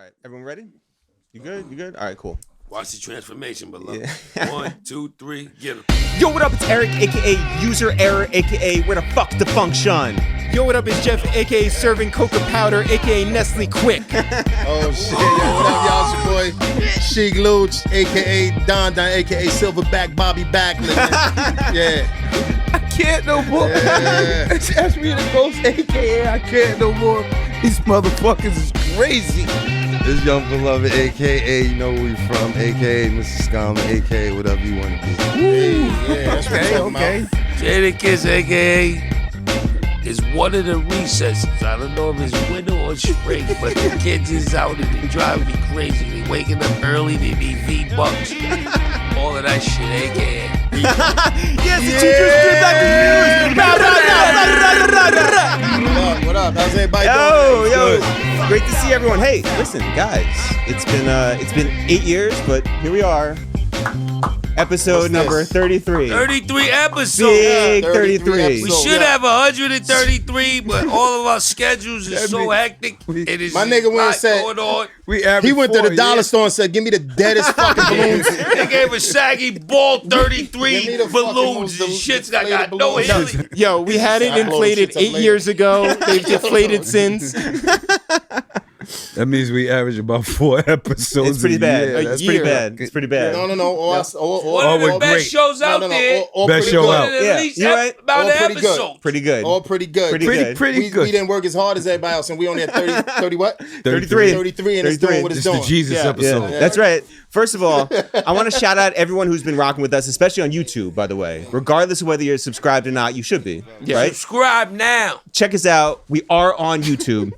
right, everyone ready? You good? You good? All right, cool. Watch the transformation, beloved. Yeah. 1, 2, 3, get him. Yo, what up? It's Eric, a.k.a. User Error, a.k.a. Where the fuck's the function? Yo, what up? It's Jeff, a.k.a. Serving Coca Powder, a.k.a. Nestle Quick. Oh, shit. Yo, what up, y'all? It's your boy, Sheek, a.k.a. Don, a.k.a. Silverback Bobby Backlund. Yeah. I can't no more. Yeah. Ask me the ghost, a.k.a. I can't no more. These motherfuckers is crazy. This Young Beloved, a.k.a. you know where we from, a.k.a. Mr. Scum, a.k.a. whatever you want to do. Yeah, that's Okay. Jadakiss, a.k.a. is one of the recesses. I don't know if it's winter or spring, but the kids is out and they driving me crazy. They waking up early, they need V-Bucks. All of that shit, a.k.a. Yes, the teachers get back to news. What up? How's everybody doing? Yo, great to see everyone. Hey, listen, guys, it's been 8 years, but here we are. Episode number 33. 33 episodes. Big 33 33. We episodes. should have 133, but all of our schedules are so hectic. It is My nigga went and said- going on. He went to the dollar store and said, give me the deadest fucking balloons. They gave a saggy ball Give me 33 the fucking balloons and most shits that got inflated no balloons. heli. Yo, we had it inflated 8 years ago. They've deflated since. That means we average about 4 episodes. It's pretty a bad. year. That's pretty bad. It's pretty bad. No. One of we're the best great. shows out there. Best show out. At Yeah, least you're right. about All an pretty good. episode. Pretty good. All pretty good. Pretty good. Pretty good. We didn't work as hard as everybody else, and we only had 30 what? 33. 33, and it's doing what it's It's the doing. Jesus Yeah. episode. Yeah, that's right. First of all, I want to shout out everyone who's been rocking with us, especially on YouTube, by the way. Regardless of whether you're subscribed or not, you should be, right? Subscribe now. Check us out. We are on YouTube,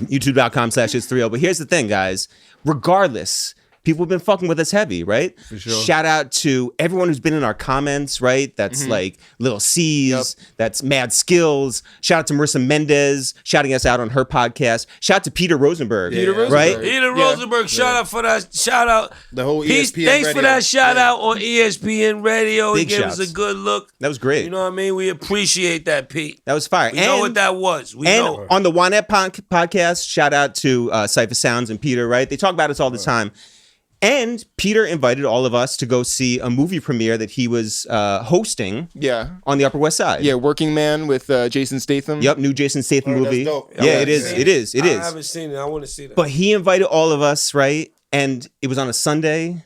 youtube.com/it's3o. But here's the thing, guys. Regardless, people have been fucking with us heavy, right? For sure. Shout out to everyone who's been in our comments, right? That's like Little C's, that's Mad Skills. Shout out to Marissa Mendez, shouting us out on her podcast. Shout out to Peter Rosenberg, right? Peter Rosenberg, shout out for that. Shout out. The whole Peace, ESPN thanks for radio. that shout out on ESPN Radio. Big He gave shouts. us a good look. That was great. You know what I mean? We appreciate that, Pete. That was fire. We know what that was. We And know. on the Juanet podcast, shout out to Cypher Sounds and Peter, right? They talk about us all the time. And Peter invited all of us to go see a movie premiere that he was hosting on the Upper West Side. Yeah, Working Man with Jason Statham. Yep, new Jason Statham movie. that's dope. Yeah, it is. I haven't seen it. I want to see that. But he invited all of us, right? And it was on a Sunday,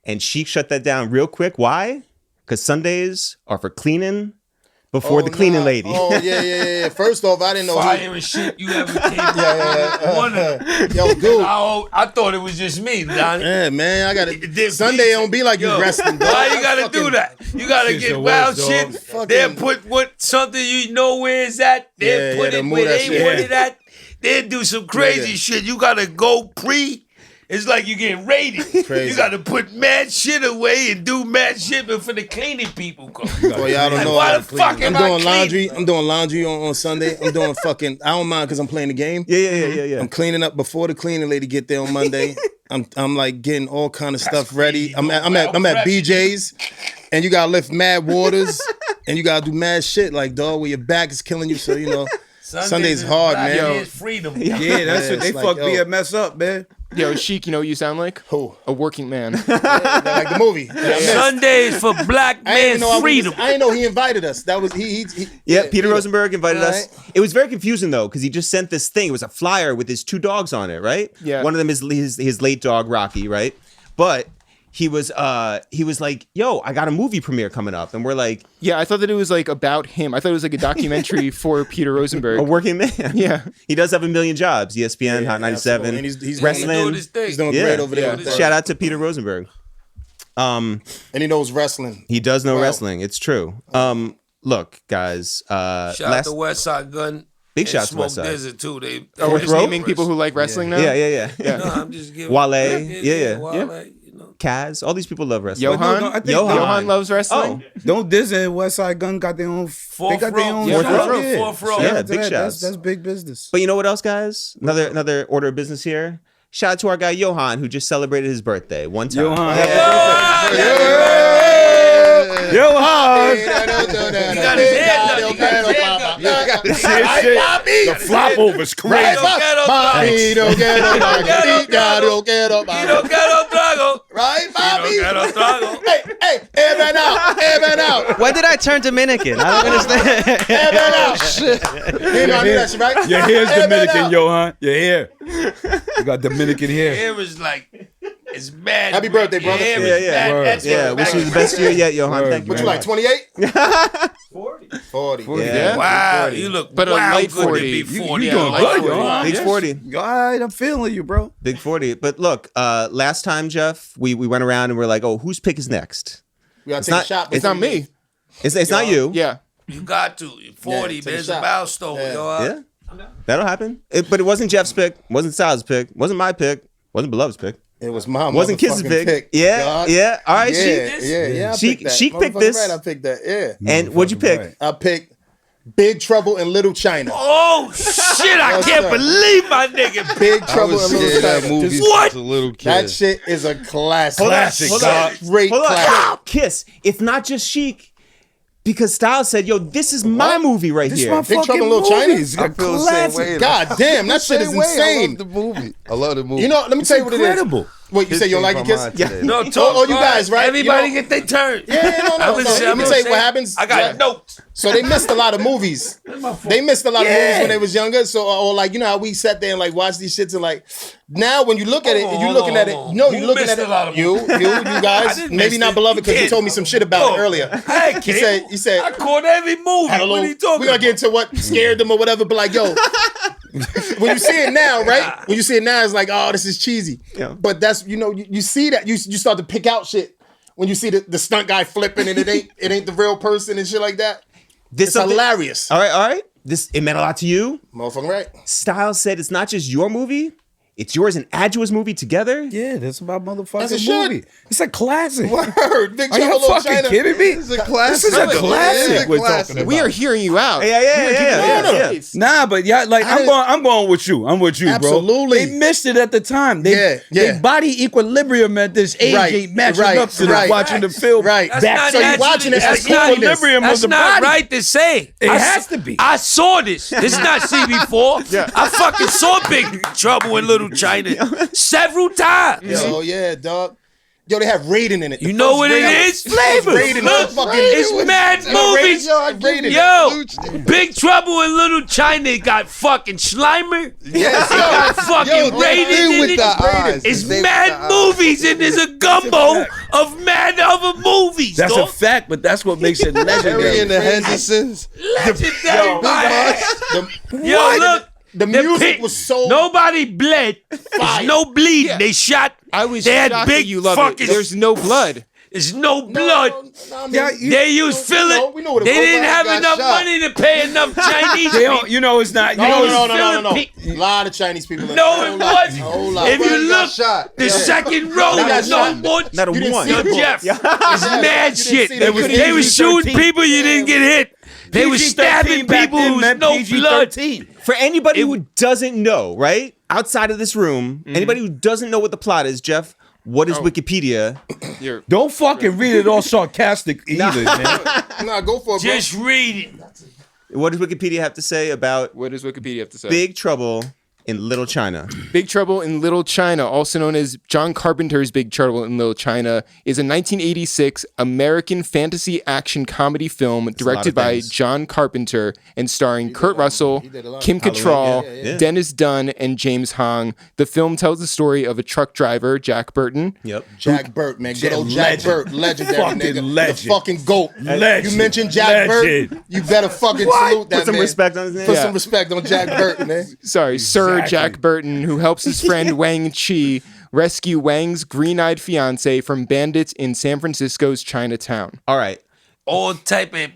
and Sheek shut that down real quick. Why? Because Sundays are for cleaning before the cleaning lady. Oh, yeah. First off, I didn't know. Fire and shit you ever came One of them. Yo, dude. I thought it was just me, Donnie. Yeah, man, I got It to. did Sunday don't be like you Yo, wrestling, dog. Why you gotta do that? You gotta Shit's get the wild worst, shit. dog. Fucking- Then put something you know where it's at. Then Yeah, put yeah, it then where move that they shit. want it at. Then do some crazy Yeah. shit. You gotta go pre. It's like you getting raided. Crazy. You gotta put mad shit away and do mad shit before the cleaning people come. Boy, y'all don't Like, know why how the to fuck clean. am I'm I doing cleaning? laundry. I'm doing laundry on Sunday. I'm doing fucking. I don't mind because I'm playing the game. Yeah. I'm cleaning up before the cleaning lady get there on Monday. I'm like getting all kind of stuff ready. I'm at BJ's, and you gotta lift mad waters, and you gotta do mad shit like dog where your back is killing you. So you know Sunday's hard, man. It's freedom. Yeah, that's what they it's fuck like, yo. BMS up, man. Yo, Sheik, you know what you sound like? Who? A working man. Like the movie. Sundays for black I didn't man know freedom. I didn't know he invited us. That was he. Yeah, Peter Rosenberg invited us. Right. It was very confusing though, because he just sent this thing. It was a flyer with his 2 dogs on it, right? Yeah. One of them is his late dog Rocky, right? But he was like, "Yo, I got a movie premiere coming up," and we're like, Yeah, I thought that it was like about him. I thought it was like a documentary for Peter Rosenberg. "A working man." Yeah. He does have a million jobs. ESPN, Hot 97, And he's wrestling. Doing his thing. He's doing Yeah. great over there. Yeah. Shout out to Peter Rosenberg. And he knows wrestling. He does know Wow. wrestling. It's true. Look, guys. Shout out to West Side Gun. Big and shout to Smoke West Side. Desert too. They Oh, we're just Row? naming people who like wrestling now? Yeah. No, I'm just giving. Wale. Yeah. Wale, you know. Kaz. All these people love wrestling. Johan? No, I think Johan loves wrestling? Oh, Don't Disney and West Side Gun got their own. Fourth they got their row. own. Yeah, fourth row. Yeah. Fourth row. Yeah, Shout out to big that. shouts. That's big business. But you know what else, guys? Another order of business here. Shout out to our guy Johan, who just celebrated his birthday one time. Johan. Johan. He got his head up. He got his head up. The flop over's crazy. Bobby, don't get quiero trago. Right, Bobby? Quiero trago. Hey, even out. Why did I turn Dominican? I don't understand. Even out. Shit. You know that shit, right? Your hair's Dominican, Johan. Your hair. You got Dominican hair. It was like, it's mad. Happy birthday, brother. Yeah. Wish you the best year yet, Johan. Thank you. What you like, 28? 40. Yeah. Wow, 40. you look But a wow light good to 40. be 40. You doing I good, 40. Johan. Big 40. All right, I'm feeling you, bro. Big 40. But look, last time, Jeff, we went around and we're like, oh, whose pick is next? We gotta take a shot. It's not me. It's not you. Yeah. You got to. 40, take man. a It's a shot. milestone. Yeah. That'll happen. But it wasn't Jeff's pick. Wasn't Sal's pick. Wasn't my pick. Wasn't Beloved's pick. It was my Wasn't Kiss's motherfucking pick. Yeah. Yeah. All right, Yeah. Sheek. I Sheek- picked that. Sheek picked Motherfucking this. Right, I picked that. Yeah. And what'd you pick? Right. I picked Big Trouble in Little China. Oh, shit. I Yes, can't sir. believe my nigga. Big I Trouble was in Little scared that China. movie What? as a little kid. That shit is a classic. Classic, dog. Great Hold on. classic. Kiss. It's not just Sheek. Because Styles said, yo, this is my movie right This here. my Big fucking Trouble in Little China? movie. It's I a feel the same classic. way. God damn, that shit is Same way. I insane. love the movie. I love the movie. You know, let me tell you what it is. Incredible. Wait, you say you don't like it, Kiss? Yeah. No, Oh, you guys, right? Everybody You know- get their turn. Yeah, no. I'm gonna say- Let I'm me gonna tell you say- what happens. I got Yeah. notes. So they missed a lot of movies. They missed a lot of movies when they was younger. So, or like, you know how we sat there and like watch these shits and like, now when you look at it, and you're looking at it, no, Who you're looking missed at a lot it. of You I guys, didn't maybe miss not it. Beloved because you Kid. told me some shit about it earlier. Hey, kid. He said, I caught every movie. had a What are little, you talking we're gonna get into what scared them or whatever, but like, yo, when you see it now, right? When you see it now, it's like, oh, this is cheesy. Yeah. But that's, you know, you see that, you start to pick out shit when you see the stunt guy flipping and it ain't the real person and shit like that. This It's something- hilarious. All right. It meant a lot to you. Motherfucking right. Styles said it's not just your movie. It's yours and Adjua's movie together. Yeah, that's about That's a motherfucking shit. movie. It's a classic. Word. Big Are you Trouble in Little fucking China. kidding me? It's a classic. This is a It classic we're classic. talking about. We are hearing you out. Yeah. Nah, but yeah, like I'm going with you. I'm with you, Absolutely. bro. They missed it at the time. Yeah. They body equilibrium at this age Right, ain't matching right, up to right. watching the film. Right. That's Back. not So you're actually- watching it that's as not- equilibrium of That's the not body. right to say. It I has s- to be. I saw this. This is not CB4. I fucking saw Big Trouble in Little China several times. Yo, yeah, dog. Yo, they have Raiden in it. You know what it is? Flavor. Raiden. Look, Fucking it's mad movies. Raiden. Yo, Big Trouble in Little China got fucking Slimer. Yes, It got fucking Raiden in with it. the eyes. It's They with mad the eyes. movies and there's a gumbo of mad other movies. That's dog. a fact, but that's what makes it Harry legendary. and the Hendersons. Legendary, man. Yo, look. The music was so Nobody bled. There's no bleeding. Yeah. They shot. I was They had shocked big that you love it. fucking. There's no blood. There's no blood. Yeah, They used filler. we know what They it was. didn't have got enough shot. money to pay enough Chinese They people. don't, you know, it's not. You No, know, no, it's no, no. Philippine- A lot of Chinese people. in No, there. it Whole lot. wasn't. Whole lot. If you Everybody got look, shot. the second row They got was no shot. more. Not a You didn't one. see Yo, the book. Jeff, Yeah. it's mad You didn't shit. see They that. was You shooting PG-13. people you didn't get hit. They was stabbing people who was no blood. PG-13. For anybody who doesn't know, right? Outside of this room, anybody who doesn't know what the plot is, Jeff, what is Wikipedia? You're Don't fucking read it all sarcastic either, man. Nah, go for it, bro. Just read it. What does Wikipedia have to say about what does Wikipedia have to say? Big Trouble in Little China? Big Trouble in Little China, also known as John Carpenter's Big Trouble in Little China, is a 1986 American fantasy action comedy film directed by things. John Carpenter and starring Kurt Russell, Kim Cattrall, Dennis Dunn, and James Hong. The film tells the story of a truck driver, Jack Burton. Yep. Jack Burt, man. Good old Jack Legend. Burt. Legendary Fucking nigga. legend. The fucking GOAT. Legend. You mentioned Jack Legend. Burt, you better fucking salute that Put some man. respect on his name. Put Yeah. some respect on Jack Burt, man. Sorry, Sir Exactly. Jack Burton, who helps his friend Wang Chi rescue Wang's green-eyed fiance from bandits in San Francisco's Chinatown. All right. All type of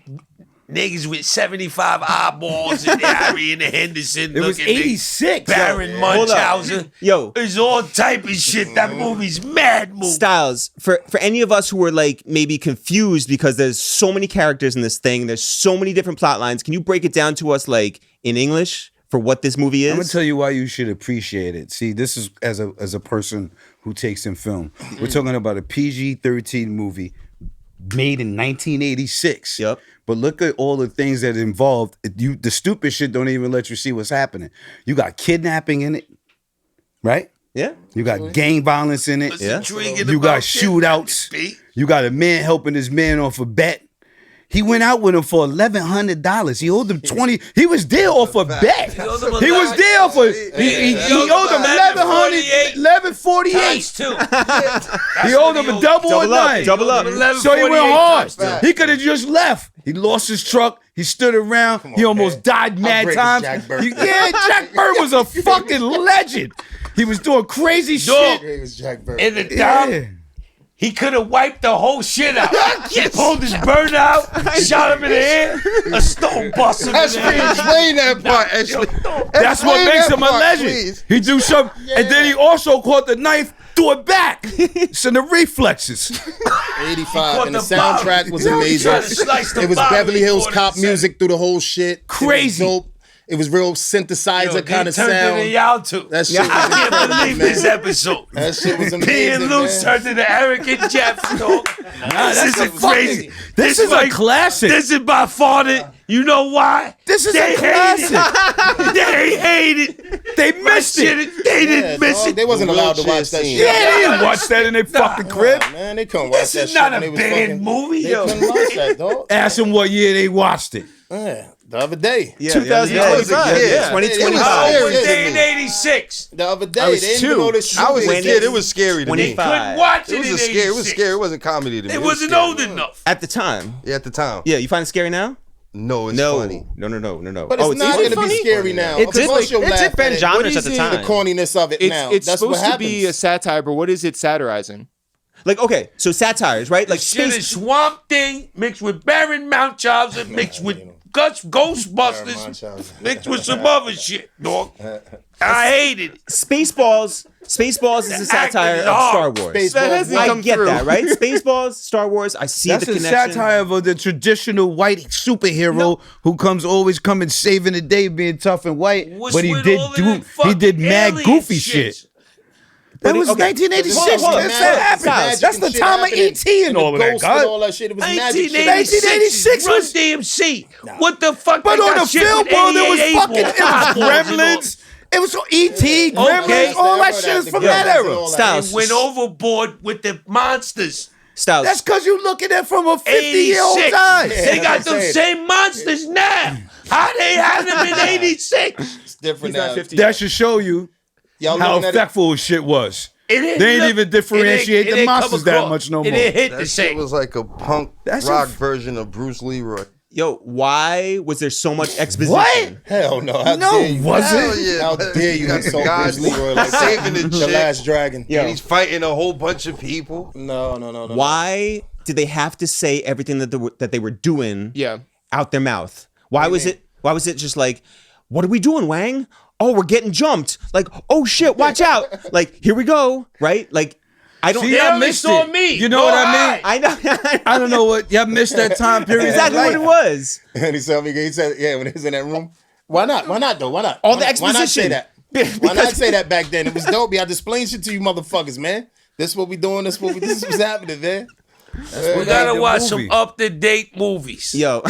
niggas with 75 eyeballs and Harry and the Henderson. It was looking niggas. 86. Baron hold up. Munchausen. Yo. It's all type of shit. That movie's mad movie. Styles, for any of us who are like maybe confused because there's so many characters in this thing, there's so many different plot lines, can you break it down to us like in English for what this movie is? I'm gonna tell you why you should appreciate it. See, this is as a person who takes in film. We're talking about a PG-13 movie made in 1986. Yep. But look at all the things that involved. The stupid shit don't even let you see what's happening. You got kidnapping in it, right? Yeah. You got gang violence in it. Yeah. You got shootouts. You got a man helping his man off a bet. He went out with him for $1,100. He owed him 20. He was there off a bet. He was there for. He owed him $1,148. He owed him a double or nine. Double up. So he went hard. He could have just left. He lost his truck. He stood around. He almost died mad times. Jack Bird. Jack Bird was a fucking legend. He was doing crazy shit. It was Jack Bird. In the time, he could have wiped the whole shit out. He pulled his bird out, shot him in the head, a stone bust him in the head. Explain that part, Ashley. That's what makes him a legend. Please. He do something, and then he also caught the knife, threw it back. It's in the reflexes. 85, and the soundtrack was amazing. It was Beverly Hills Cop music through the whole shit. Crazy. It was dope. It was real synthesizer kind of sound. That shit was I can't incredible, believe man. this episode. That shit was amazing, P and Loose man. turned into Eric and Jeff. This is crazy. This is a classic. This is by far the. You know why? This is They a classic. They hate it. They missed it. They didn't miss it. They wasn't allowed to watch that shit. Yeah, they didn't watch that in their fucking crib. Man, they couldn't watch This that is shit. not when a they was bad fucking- movie, They yo. couldn't watch that, dog. Ask them what year they watched it. Yeah, the other day. 2025. Yeah. 2025. I was there in '86. The other day. I was they didn't two. even know this shit. I was a 20. kid. It was scary to me. 25. Couldn't watch it. It was in a scary. It was 86. scary. It wasn't comedy to me. It was wasn't scary. old enough. At the time. Yeah, at the time. Yeah, you find it scary now? No, it's No. funny. No. But it's not easily going to be scary now. It Of did, course you'll it laugh did bend at it. genres at What the is time. The corniness of it now. It's That's supposed what to be a happens. satire, but what is it satirizing? Like, okay, so satires, right? Like Shit is space. Swamp Thing mixed with Baron Munchausen mixed with Ghostbusters mixed with some other shit, dog. I hated it. Spaceballs is a satire of Star Wars. Spaceballs. That hasn't I come get through. that, right? Spaceballs, Star Wars. I see That's the a connection. satire of the traditional white superhero who always coming saving the day, being tough and white. What's But he with did all of do that he did fucking mad alien goofy shit. That was okay. 1986. Hold on. That's Magic what happened. and That's the shit time of happening. E.T. and all of that, Ghost and God. all that shit. It was magic shit. 1986 was- was DMC. What the fuck? But they on got the shit film with world, it was 88 fucking balls. Gremlins. It was E.T., Gremlins, all that shit is from that era. Styles. They went overboard with the monsters. Styles. That's because you looking at it from a 50-year-old 86. eyes. They got them same monsters now. How they had them in '86? It's different now. That should show you Y'all how looking at it? effectful shit was. It didn't They ain't look- even differentiate it the didn't come monsters that across. much no It more. didn't hit the That shit same. was like a punk That's rock a- version of Bruce Leroy. Yo, why was there so much exposition? What? Hell no. How No, dare you? was Hell it? yeah. How dare you got the insult guys Bruce Leroy like saving the the shit. Last Dragon? Yo. And he's fighting a whole bunch of people. No. Why did they have to say everything that they were doing Yeah. out their mouth? Why was it just like, what are we doing, Wang? Oh, we're getting jumped. Like, oh shit, watch out. Like, here we go, right? Like, I don't See, They I only missed saw it. me. You know Go what I high. mean? I know. I don't know what y'all missed that time period. exactly in what it life. was. And he said, yeah, when he was in that room. Why not? Why not though? Why not? All Why the not? Why not say exposition. that? Why not say that back then? It was dope. I just explained shit to you motherfuckers, man. This what we doing. This is what's happening, man. We gotta the watch movie. some up-to-date movies. Yo,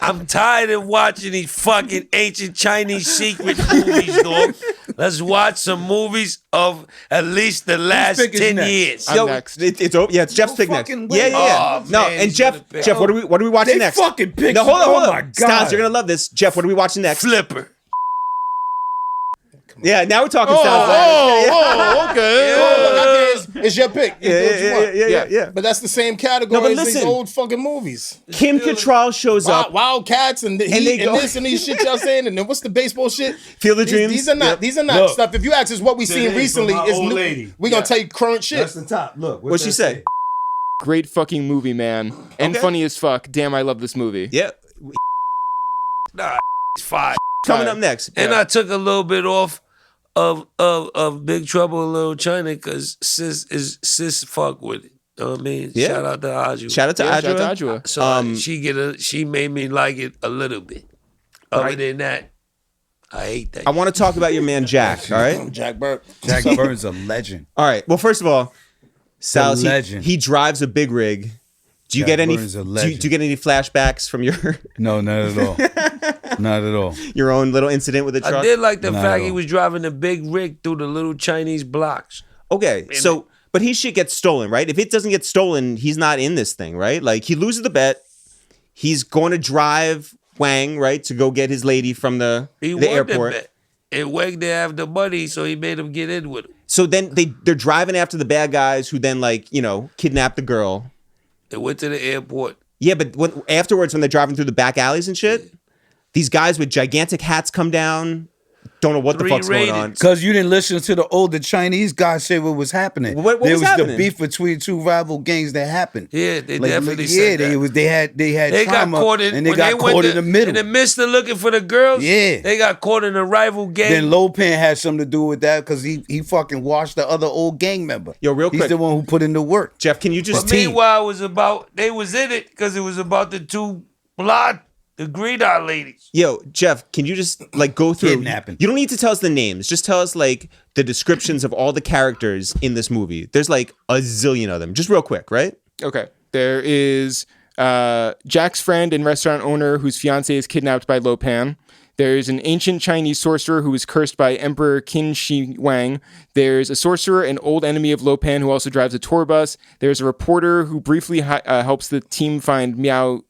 I'm tired of watching these fucking ancient Chinese secret movies, dog. Let's watch some movies of at least the last pick is 10 next? years. I'm yo, next. it's over. Yeah, it's Jeff's pick next. fucking Yeah, way. yeah. Oh, No, man, and he's Jeff, gonna pick. Jeff, what are we watching They next? fucking picked. No, hold on. Oh my god. Styles, you're gonna love this. Jeff, what are we watching next? Flipper. Yeah, now we're talking Styles. Okay. It's your pick. You do what you want. Yeah. But that's the same category No, but as these listen. old fucking movies. Kim Cattrall shows up. Wildcats and they go- this and these shit y'all saying, and then what's the baseball shit? Field of These- Dreams. These are not. Yep. These are not Look. stuff. If you ask us what we seen Today recently, from my is old new. lady. We gonna tell you current shit. That's the top. Look. What'd she say? Great fucking movie, man. And Okay. funny as fuck. Damn, I love this movie. Yeah. Nah, it's fine. Coming up next. And I took a little bit off of Big Trouble in Little China because sis fuck with it. You know what I mean? Yeah. Shout out to Aju. Shout out to Yeah, shout Adra. out to Adra. So she made me like it a little bit. Other than that, I hate that. I want to talk about your man Jack. All right. Jack Burke. Jack Burns a legend. All right. Well, first of all, Styles, legend. he drives a big rig Do you get any? Do you get any flashbacks from your? No, not at all. Not at all. Your own little incident with the truck. I did like the fact he was driving the big rig through the little Chinese blocks. Okay, so but his shit gets stolen, right? If it doesn't get stolen, he's not in this thing, right? Like he loses the bet. He's going to drive Wang, right, to go get his lady from the airport. And Wang didn't have the money, so he made him get in with him. So then they're driving after the bad guys who then kidnap the girl. They went to the airport. Yeah, but afterwards when they're driving through the back alleys and shit, these guys with gigantic hats come down. Don't know what the fuck's going on. Because you didn't listen to the older Chinese guys say what was happening. What was happening? The beef between two rival gangs that happened. Yeah, they definitely said that. They got caught in the middle. In the midst of looking for the girls, they got caught in a rival gang. Then Lopan had something to do with that because he fucking washed the other old gang member. Yo, real quick. He's the one who put in the work. Jeff, can you just... But meanwhile, they was in it because it was about the two the green-eyed ladies. Yo, Jeff, can you just go through? Kidnapping. You don't need to tell us the names. Just tell us the descriptions of all the characters in this movie. There's a zillion of them. Just real quick, right? Okay. There is Jack's friend and restaurant owner whose fiance is kidnapped by Lo Pan. There's an ancient Chinese sorcerer who was cursed by Emperor Qin Shi Huang. There's a sorcerer, an old enemy of Lo Pan, who also drives a tour bus. There's a reporter who briefly helps the team find Miao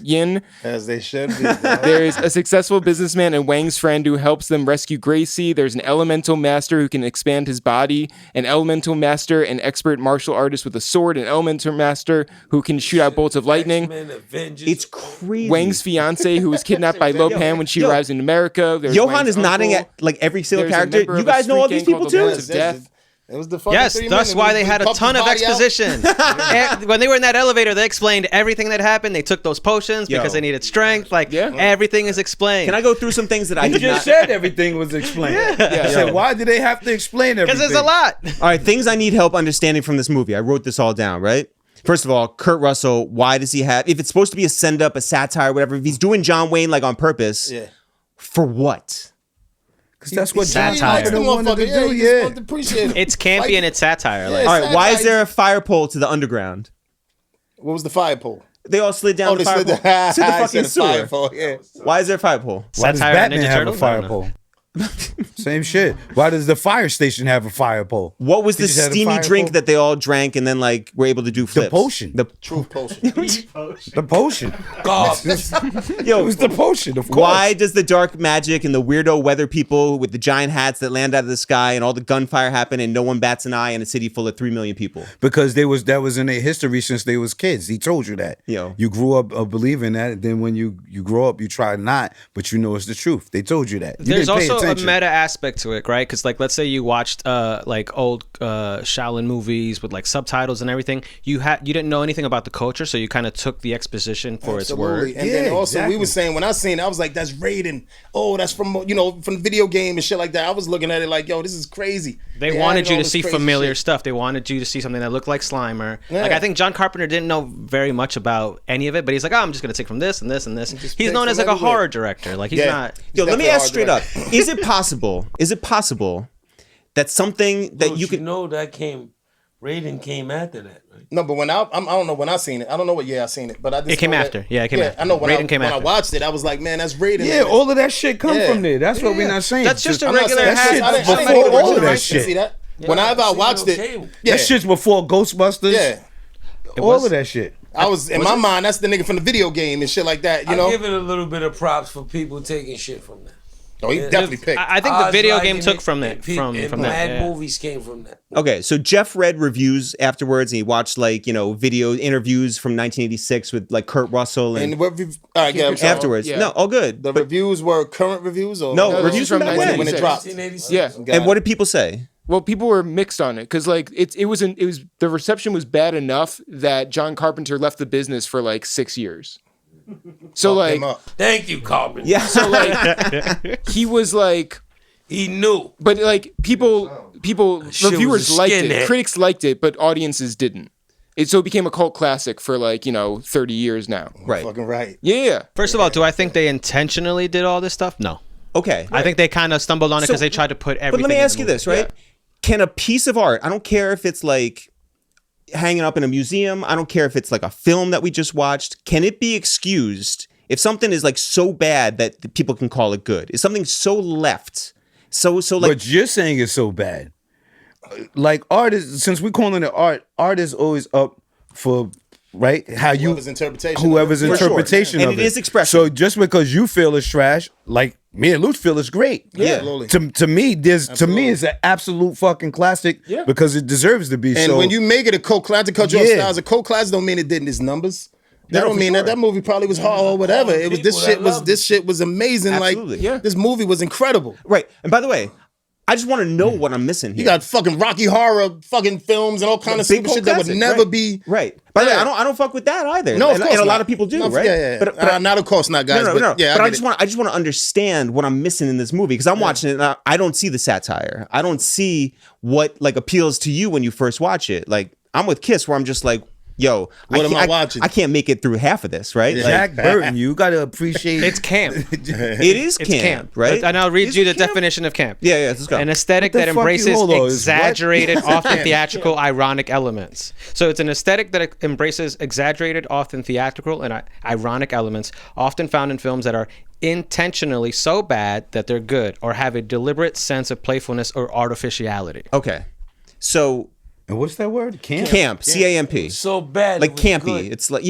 Yin. As they should be. There's a successful businessman and Wang's friend who helps them rescue Gracie. There's an elemental master who can expand his body, an elemental master, an expert martial artist with a sword, an elemental master who can shoot out bolts of lightning. It's crazy. Wang's fiance who was kidnapped by Lo Pan when she arrives in America. There's Johan Wang's is nodding at every single character. You guys know all these people too? It was the yes, that's why they had a ton of exposition. When they were in that elevator, they explained everything that happened. They took those potions because they needed strength. Everything is explained. Can I go through some things that I did just said everything was explained. I said, why do they have to explain everything? Because there's a lot. All right, things I need help understanding from this movie. I wrote this all down, right? First of all, Kurt Russell, why does he have... If it's supposed to be a send-up, a satire, whatever, if he's doing John Wayne on purpose, for what? Because that's what satire. wanted to do. It's campy and it's satire. All right, why is there a fire pole to the underground? What was the fire pole? They all slid down the fire pole to the fucking sewer. Why is there a fire pole? Why does Batman have a fire pole? Same shit. Why does the fire station have a fire pole? What was the steamy drink that they all drank and then were able to do flips? The potion. The truth potion. The potion. Yo, it was the potion, of course. Why does the dark magic and the weirdo weather people with the giant hats that land out of the sky and all the gunfire happen and no one bats an eye in a city full of 3 million people? Because that was in their history since they was kids. He told you that. Yo. You grew up believing that. Then when you grow up, you try not, but you know it's the truth. They told you that. There's also a meta aspect to it, right? Because let's say you watched old Shaolin movies with subtitles and everything. You didn't know anything about the culture, so you kind of took the exposition for its word. And then also we were saying, when I seen it, I was like, that's Raiden. Oh, that's from from the video game and shit like that. I was looking at it like, yo, this is crazy. They wanted you to see familiar stuff. They wanted you to see something that looked like Slimer. Yeah. I think John Carpenter didn't know very much about any of it, but he's like, I'm just gonna take from this and this and this. He's known as a horror director. He's not. Yo, let me ask straight up: Is it possible that something that you could know that Raiden came after that, right? No, but I don't know when I seen it. I don't know what year I seen it, but I just it came after. Yeah, it came after. I know when Raiden I watched it, I was like, man, that's Raiden. Yeah, all of that shit come from there. That's what we're not saying. That's just a regular hat. That's shit before all of that shit. See that? Whenever I watched it, that shit's before Ghostbusters. Yeah, all of that shit. I was in my mind. That's the nigga from the video game and shit like that. You know, give it a little bit of props for people taking shit from that. Oh, he definitely picked. I think the video game took from that. From that. Mad movies came from that. Okay, so Jeff read reviews afterwards, and he watched video interviews from 1986 with Kurt Russell and afterwards. Yeah. No, all good. The reviews were current reviews, or no reviews from back when it dropped. Yeah, and what did people say? Well, people were mixed on it because it was the reception was bad enough that John Carpenter left the business for 6 years. So thank you, Carpenter. Yeah. So he was he knew, but people reviewers liked it, critics liked it, but audiences didn't. So it became a cult classic for 30 years now. Right. Fucking right. Yeah. First of all, do I think they intentionally did all this stuff? No. Okay. I think they kind of stumbled on it because they tried to put everything. But let me ask you this, right? Yeah. Can a piece of art, I don't care if it's hanging up in a museum. I don't care if it's like a film that we just watched. Can it be excused if something is like so bad that people can call it good? Is something so left? So like. But you're saying it's so bad. Like artists, since we're calling it art is always up for right how whoever's interpretation and it is expression. So just because you feel it's trash, like me and Luke feel it's great. Yeah. To me, it's an absolute fucking classic because it deserves to be. And when you make it a cult classic, cut you off styles, a cult classic don't mean it didn't its numbers. That don't mean that movie probably was hard or whatever. It was this shit was amazing. Absolutely. Like this movie was incredible. Right. And by the way, I just want to know what I'm missing here. You got fucking Rocky Horror fucking films and all kind of stupid shit that would never be right. By the way, I don't fuck with that either. No, of course and a lot not. of people do, No, right? Yeah. But not of course not, guys. No. But I just want to understand what I'm missing in this movie because I'm watching it and I don't see the satire. I don't see what like appeals to you when you first watch it. Like I'm with Kiss where I'm just like, yo, what am I watching? I can't make it through half of this, right? Yeah. Jack Burton, you got to appreciate It's camp. It is camp, right? And I'll read you the definition of camp. Yeah, let's go. An aesthetic What the that fuck embraces you- hold on, is exaggerated, often theatrical, ironic elements. So it's an aesthetic that embraces exaggerated, often theatrical, and ironic elements, often found in films that are intentionally so bad that they're good, or have a deliberate sense of playfulness or artificiality. Okay, so. And what's that word? Camp. CAMP. So bad. Like campy. Good. It's like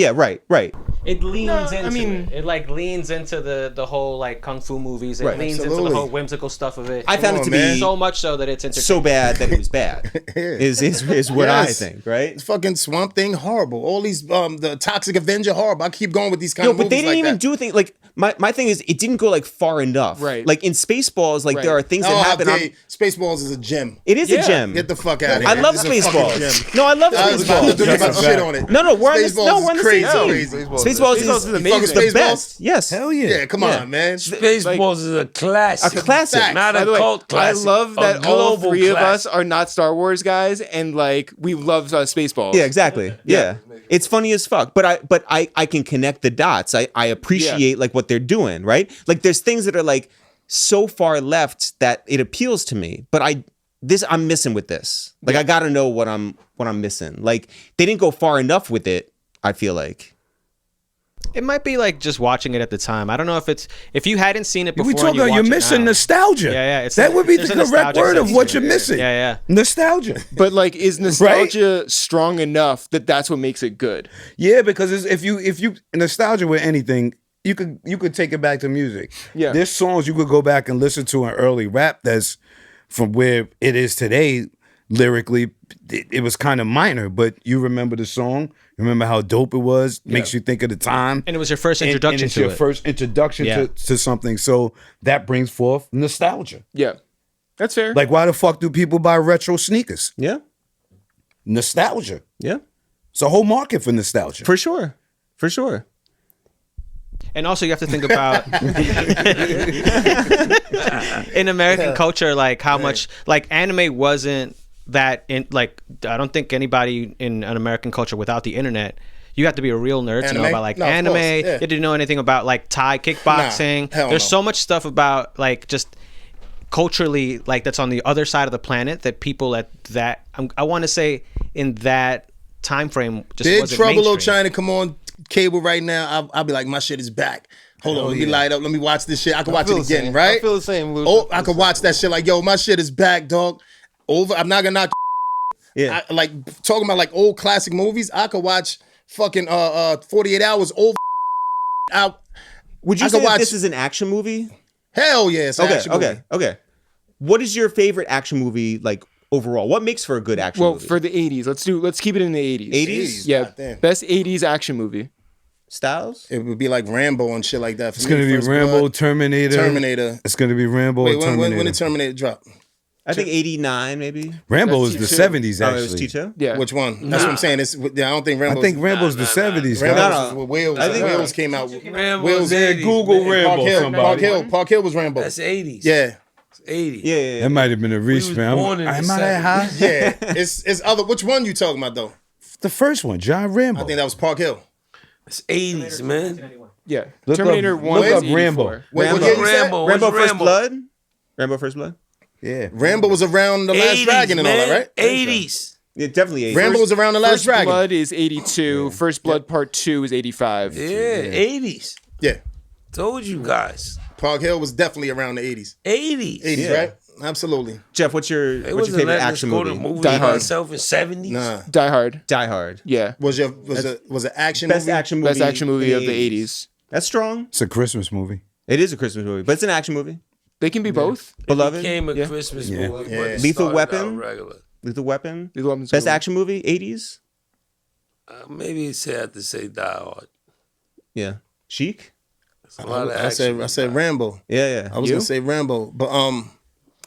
right. It leans into it like leans into the whole like kung fu movies. It leans into Absolutely. the whole whimsical stuff of it. I found it to be so much so that it's entertaining. so bad that it was bad. is what I think, right? It's fucking Swamp Thing horrible. All these the Toxic Avenger horrible. I keep going with these kind of But movies they didn't like even that. do things like my thing is it didn't go like far enough. Right. Like in Spaceballs, like there are things that how happen. dare you. Spaceballs is a gem. It is a gem. Get the fuck out of here. I love It's a fucking gem. Spaceballs. No, I love I was about to Spaceballs. shit on it. No, we're on this. Spaceballs No, is we're on the crazy, same team. crazy. Spaceballs is amazing. the Spaceballs? best. Yes. Hell yeah. Yeah, come on, man. Spaceballs is a classic. A classic. Not By a the way, cult classic. I love a that all global three of classic. us are not Star Wars guys, and like we love Spaceballs. Yeah, exactly. Yeah. It's funny as fuck. But I can connect the dots. I appreciate like what they're doing, right? Like there's things that are like so far left that it appeals to me. But I'm missing with this. Like I gotta know what I'm missing. Like they didn't go far enough with it, I feel like. It might be like just watching it at the time. I don't know if you hadn't seen it before. We talking and you're missing nostalgia. Yeah. That would be the there's a correct nostalgic word of sense what to you're it. missing. Yeah. Nostalgia. But like, is nostalgia strong enough that that's what makes it good? Yeah, because if you nostalgia with anything, you could take it back to music. Yeah. There's songs you could go back and listen to in early rap that's from where it is today lyrically. It was kind of minor, but you remember the song, remember how dope it was, makes you think of the time. And it was your first introduction and it's to your it. first introduction to something. So that brings forth nostalgia. Yeah, that's fair. Like, why the fuck do people buy retro sneakers? Yeah. Nostalgia. Yeah. It's a whole market for nostalgia. For sure. And also you have to think about in American culture, like how much like anime wasn't that in like I don't think anybody in an American culture without the internet. You have to be a real nerd to know about like anime. You have to know anything about like Thai kickboxing. There's so much stuff about like just culturally like that's on the other side of the planet that people at that I want to say in that time frame just Big wasn't Trouble mainstream. Little China come on cable right now. I'll be like, my shit is back. Hold on, let me light up. Let me watch this shit. I can watch it again, right? I feel the same, Luke. Oh, I could watch that shit like, yo, my shit is back, dog. Over. I'm not gonna knock. Yeah. Like talking about like old classic movies. I could watch fucking 48 Hours over. Out. Would you I say could watch- this is an action movie? Hell yeah, it's an action movie. Okay. What is your favorite action movie like overall? What makes for a good action movie? for the 80s, let's keep it in the 80s. 80s? Yeah, Goddamn. best 80s action movie. Styles? It would be like Rambo and shit like that. For It's me, gonna be First Rambo, Blood, Terminator. Terminator. It's gonna be Rambo, Wait, or Terminator. when did Terminator drop? I think 89 maybe. Rambo is the T2. 70s Oh, it was actually. Tito? Yeah. Which one? That's what I'm saying. I don't think Rambo. I think Rambo's the 70s. Rambo guys. No. was with Wheels. I think Wheels came out. Rambo's Wheels. 80s, Google man. Rambo. Park Hill. somebody. Park Hill was Rambo. That's 80s. Yeah. It's 80s. Yeah. That might have been a reach, was man. born in Am the I that high? Yeah. It's other. Which one you talking about though? The first one, John Rambo. I think that was Park Hill. It's 80s, man. Yeah. Look Terminator up- 1 look was up Rambo. 84. What Rambo. year you said? Rambo. Rambo What's First Rambo? Blood? Rambo First Blood? Yeah. Rambo was around the Last 80s, Dragon and all man. that, right? 80s. Yeah, definitely 80s. Rambo was around the last First Dragon. Blood is 82. First Blood Part 2 is 85. Yeah, 80s. Yeah. Told you guys. Park Hill was definitely around the 80s. 80s. 80s, right? Absolutely. Jeff, what's your favorite action movie? Die Hard. Myself in 70s. Nah. Die Hard. Die Hard. Yeah. Was it action Best movie? action movie. Best action movie of the 80s. That's strong. It's a Christmas movie. It is a Christmas movie, but it's an action movie. They can be both. Beloved. It became a Christmas movie. But it Lethal started Weapon. out regular. Lethal Weapon. Lethal Weapon's Best good. action movie 80s. Maybe I have to say Die Hard. Yeah. Sheek. A lot of I said Rambo. Yeah. I was gonna say Rambo, but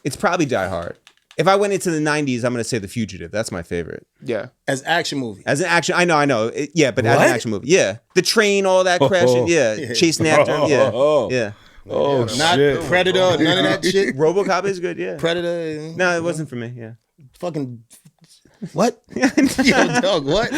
It's probably Die Hard. If I went into the 90s, I'm gonna say The Fugitive. That's my favorite. Yeah. as action movie. As an action, I know. But as an action movie, yeah. The train, all that crashing, yeah. Chasing after him, yeah. Oh, Not shit. Predator, none of that shit. RoboCop is good, yeah. Predator. No, it wasn't for me, yeah. Fucking what? Yo, dog, what?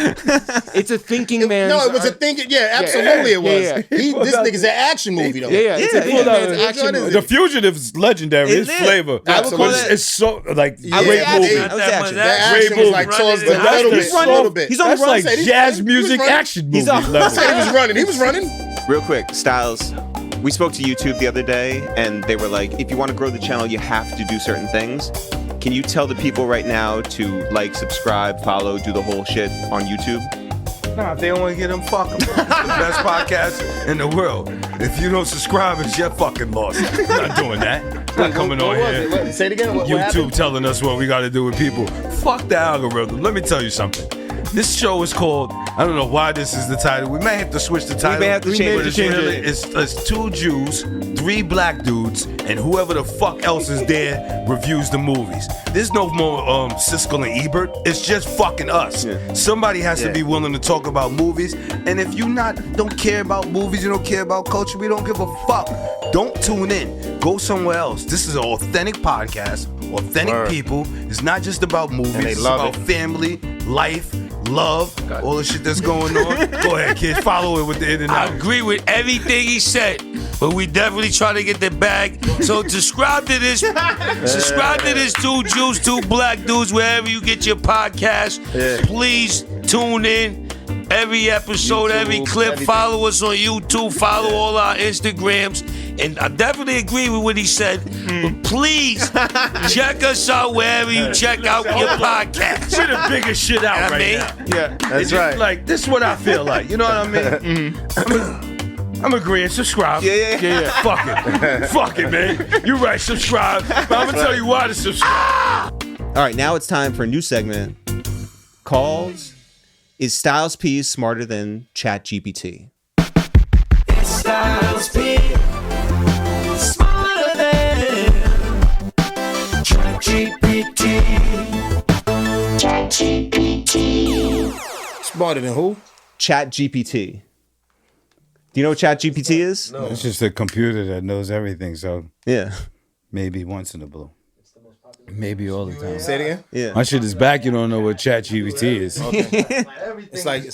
It's a thinking man. No, it was a thinking. Yeah, absolutely, it was. This nigga's an action movie though. Yeah. It's a thinking man's action movie. The Fugitive's legendary. His flavor. Absolutely. It's so like great I was movie. action. That action was like towards the little bit. He's on the That's run. like jazz music action movie level. He was running. Real quick, Styles. We spoke to YouTube the other day, and they were like, if you want to grow the channel, you have to do certain things. Can you tell the people right now to like, subscribe, follow, do the whole shit on YouTube? Nah, if they don't want to get them, fuck them. It's the best podcast in the world. If you don't subscribe, it's your fucking loss. I'm not doing that. Not coming on here. Say it again. What YouTube happened? telling us what we got to do with people. Fuck the algorithm. Let me tell you something. This show is called, I don't know why this is the title. We may have to switch the title. may have to change it. It's two Jews, 3 black dudes, and whoever the fuck else is there reviews the movies. There's no more Siskel and Ebert. It's just fucking us. Yeah. Somebody has to be willing to talk about movies. And if you don't care about movies, you don't care about culture, we don't give a fuck. Don't tune in. Go somewhere else. This is an authentic podcast, authentic people. It's not just about movies. It's about family, life, love, all the shit that's going on. Go ahead, kid. Follow it with the in and I out. agree with everything he said, but we definitely try to get the bag. So subscribe to this. Subscribe to this 2 Jews, 2 black dudes, wherever you get your podcast. Please tune in. Every episode, every clip. Everything. Follow us on YouTube. Follow all our Instagrams. And I definitely agree with what he said. But please check us out wherever you check out your podcast. We're the biggest shit out right now. Yeah, That's right. Like, this is what I feel like. You know what I mean? I'm agreeing. Subscribe. Yeah. Fuck it. Fuck it, man. You're right. Subscribe. But I'm going to tell you why to subscribe. All right, now it's time for a new segment called Is Styles P Smarter Than ChatGPT? It's Styles P. Smarter than ChatGPT. Smarter than who? ChatGPT. Do you know what ChatGPT is? No. It's just a computer that knows everything, so Yeah. maybe once in a blue. Maybe all the time. Say it again. Yeah. My shit is back. You don't know what ChatGPT is. It's like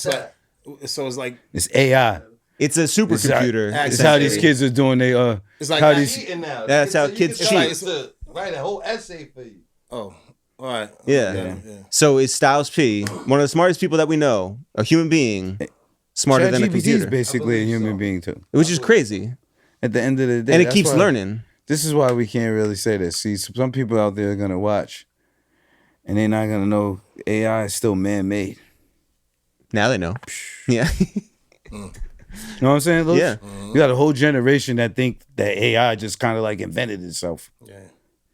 It's AI. It's a supercomputer. It's how these kids are doing. It's like how not these. That's how kids It's cheat. like Write a whole essay for you. all right. Yeah. So is Styles P one of the smartest people that we know, a human being, smarter than a ChatGPT is computer, basically a human being too. which is crazy, At the end of the day, and it that's keeps why- learning. This is why we can't really say this. See, some people out there are gonna watch, and they're not gonna know AI is still man-made. Now they know. Yeah. You know what I'm saying, Luke? Yeah. You got a whole generation that think that AI just kind of like invented itself. Yeah.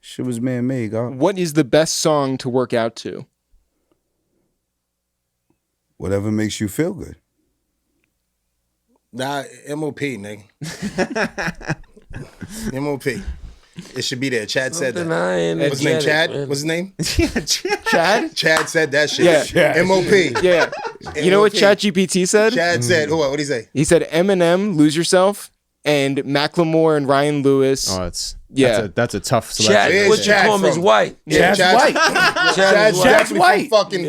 Shit was man-made, God. What is the best song to work out to? Whatever makes you feel good. Nah, MOP, nigga. MOP. It should be there. Chad said that. What's his name? Chad? What's his name? Chad? Chad said that shit. Yeah. MOP. Yeah. You know what ChatGPT said? Chad said, what did he say? He said Eminem, Lose Yourself, and Macklemore and Ryan Lewis. Oh, it's Yeah. that's a tough Chad, selection. what you call him is white. Yeah, Chad's white. Chad's Chad's white. From fucking,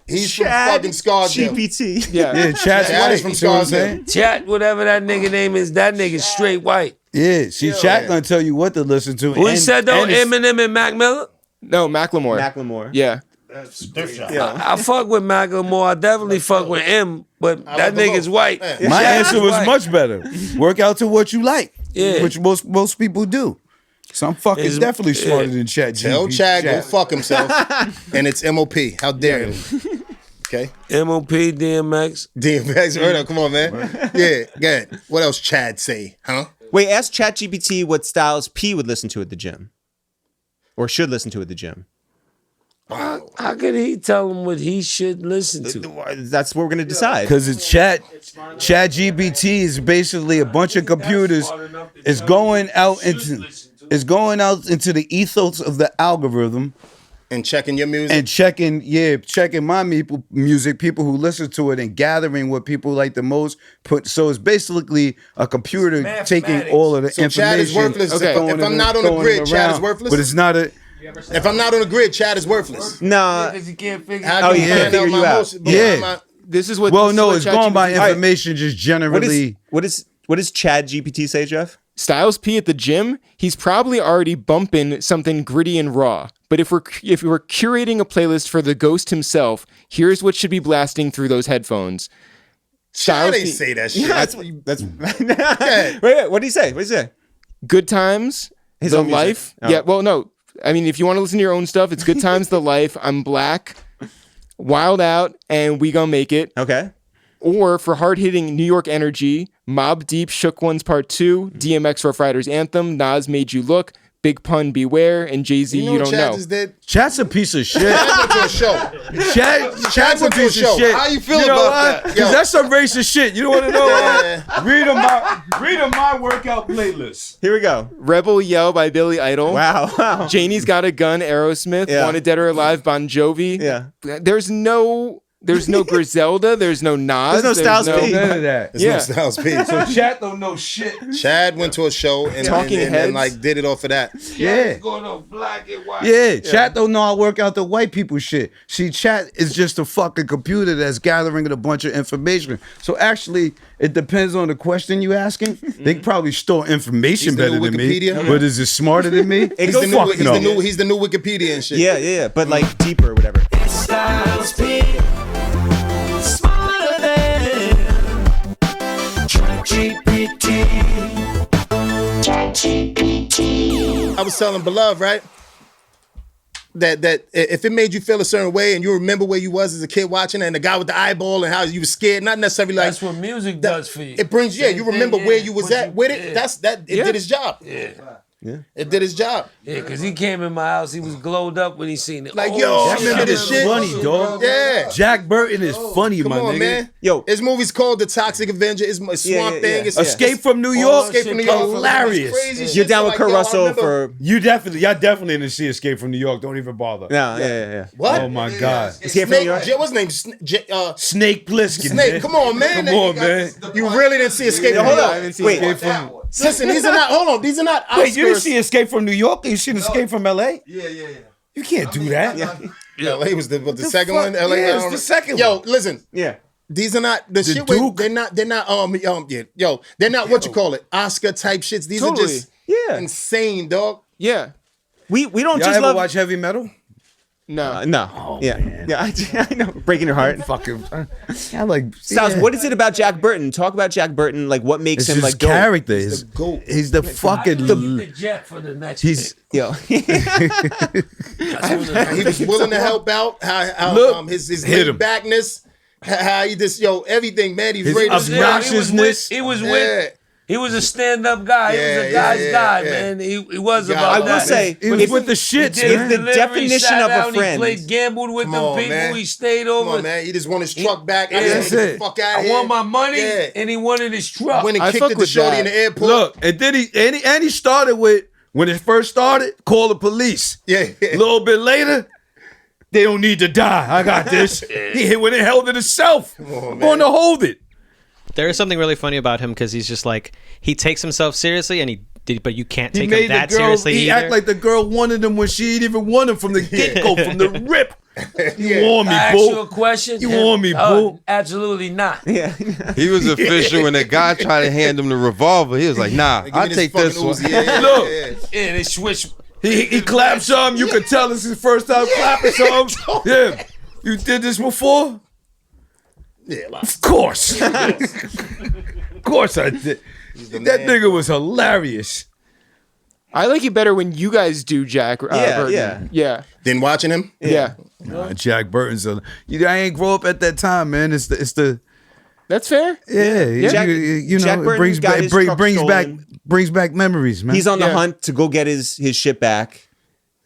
he's from fucking Scottsdale. GPT. Yeah. Yeah, Chad's Chad white. is from You see what I'm Scottsdale. saying? Chat, whatever that nigga name is, that nigga's straight white. Yeah, see, Chad gonna tell you what to listen to. Who he and- said though? and it's- Eminem and Mac Miller? No, Macklemore. Macklemore. Yeah. I fuck with Macklemore. I definitely fuck with him, but that nigga's white. My answer was much better. Work out to what you like, which most people do. So I'm fucking definitely smarter than ChatGPT. Tell Chad go fuck himself, and it's MOP. How dare him? Okay. MOP, DMX. DMX, right up. Come on, man. Yeah, go ahead. What else Chad say, huh? Wait, ask ChatGPT what styles P would listen to at the gym. Or should listen to at the gym. How could he tell him what he should listen to? That's what we're going to decide. Because it's ChatGPT is basically a bunch of computers. It's going out into the ethos of the algorithm. And checking your music. And checking my music, people who listen to it, and gathering what people like the most. So it's basically a computer taking all of the information. Chad is worthless. Okay. If I'm not on the grid, Chad is worthless. But it's not a... If I'm not on the grid, Chad is worthless. Nah. Because he can't figure How do you figure you out? This is what. It's going by information just generally. What does ChatGPT say, Jeff? Styles P at the gym, he's probably already bumping something gritty and raw. But if we're curating a playlist for the ghost himself, here's what should be blasting through those headphones. Chad ain't say that shit. Yeah, that's Wait, what did he say? Good Times, His The own music. Life. Oh. Yeah, well, no. I mean, if you want to listen to your own stuff, it's Good Times, The Life, I'm Black, Wild Out, and We Gon' Make It. Okay. Or for hard-hitting New York energy, Mobb Deep, Shook Ones Part 2, DMX Rough Riders Anthem, Nas Made You Look, Big Pun Beware, and Jay-Z You Don't Chad Know. just did? Chat's a piece of shit. Chad went to a show. Chat's a piece of shit. How you feel about that? Because that's some racist shit. You don't want to know what? Read my workout playlist. Here we go. Rebel Yell by Billy Idol. Wow. Janie's Got a Gun, Aerosmith. Yeah. Wanted Dead or Alive, Bon Jovi. Yeah. There's no Griselda. There's no Nas. There's no Styles P. None of that. There's no Styles P. So Chat don't know shit. Chad went to a show and like did it off of that. Yeah. Going on black and white. Yeah, Chat don't know I work out the white people shit. See, Chat is just a fucking computer that's gathering a bunch of information. So actually, it depends on the question you asking. They can probably store information better than me. But is it smarter than me? He's the new Wikipedia and shit. Yeah. But like deeper or whatever. Styles P. Smarter than ChatGPT. I was telling Beloved, right? That if it made you feel a certain way and you remember where you was as a kid watching it, and the guy with the eyeball and how you was scared, not necessarily like That's what music does for you. it brings you remember where you was at with it. It did its job. Yeah. It did its job. Yeah, because he came in my house, he was glowed up when he seen it. Like, yo, I That remember shit this is shit. funny, dog. Yeah. Jack Burton is funny, Come my on, nigga. man. Yo. His movie's called The Toxic Avenger. It's Swamp Thing. It's Escape from New York. Escape from New York. Hilarious. It's crazy shit. You're down So, with Kurt yo, I Russell remember- for... Y'all definitely didn't see Escape from New York. Don't even bother. Yeah. What? Oh my God. Escape from New York? What's his name? Snake Plissken. Snake. Man. Come on, man. Come on, man. You really didn't see Escape from New Hold York. on. Wait. Listen, these are not. Hold on. These are not Oscars. Wait, you didn't see Escape from New York? You seen Escape from LA? Yeah. You can't do that. LA was the second one. LA. Yeah, it's the second Yo, one. listen. Yeah. These are not the shit. Duke. They're not. They're not what you call it, Oscar type shits. These are just insane, dog. Yeah. We don't Y'all just ever love... watch heavy metal? No. No. man. Yeah, I know. Breaking your heart. Fucking, I like. Styles, what is it about Jack Burton? Talk about Jack Burton. Like, what makes It's him his like dope? character. He's the GOAT. He's the fucking. The jet for the next He's pick. Yo. He was willing to help out. How Look, his hit him. backness. How he just everything, man. He's His ready to obnoxiousness. He was with. He was a stand-up guy. He was a guy's guy, man. He was about I that. will say, He was with the shits, He did man. his the delivery, definition sat of a down, friend. He played, gambled with Come them on, people. man. He stayed Come over. on, man. He just want his truck back. Yeah, I just that's want to get it. the fuck out I of here. want my money, Yeah. and he wanted his truck. When he I kicked fuck it to with shorty that. in the airport. Look, and then he started with, when it first started, call the police. Yeah. A little bit later, they don't need to die. I got this. He hit when it held it himself. I'm going to hold it. There is something really funny about him because he's just like, he takes himself seriously, and but you can't He take him made that the girl. seriously He either. act like the girl wanted him when she didn't even want him from the get go, from the rip. You want me, I ask you a boo? question. You want me, boo? Absolutely not. Yeah. He was official when the guy tried to hand him the revolver. He was like, nah, Give me I'll take fucking this one. Uzi. Yeah, Look. yeah. Yeah, they switched He clapped some. You could tell this is his first time clapping some. Yeah. You did this before? Yeah, of course. Of course I did. That nigga was hilarious. I like it better when you guys do Jack. Yeah. Then watching him. Yeah. Jack Burton's. I ain't grow up at that time, man. It's the. That's fair. Yeah. Jack, you know, Jack it brings back brings back memories, man. He's on the hunt to go get his shit back.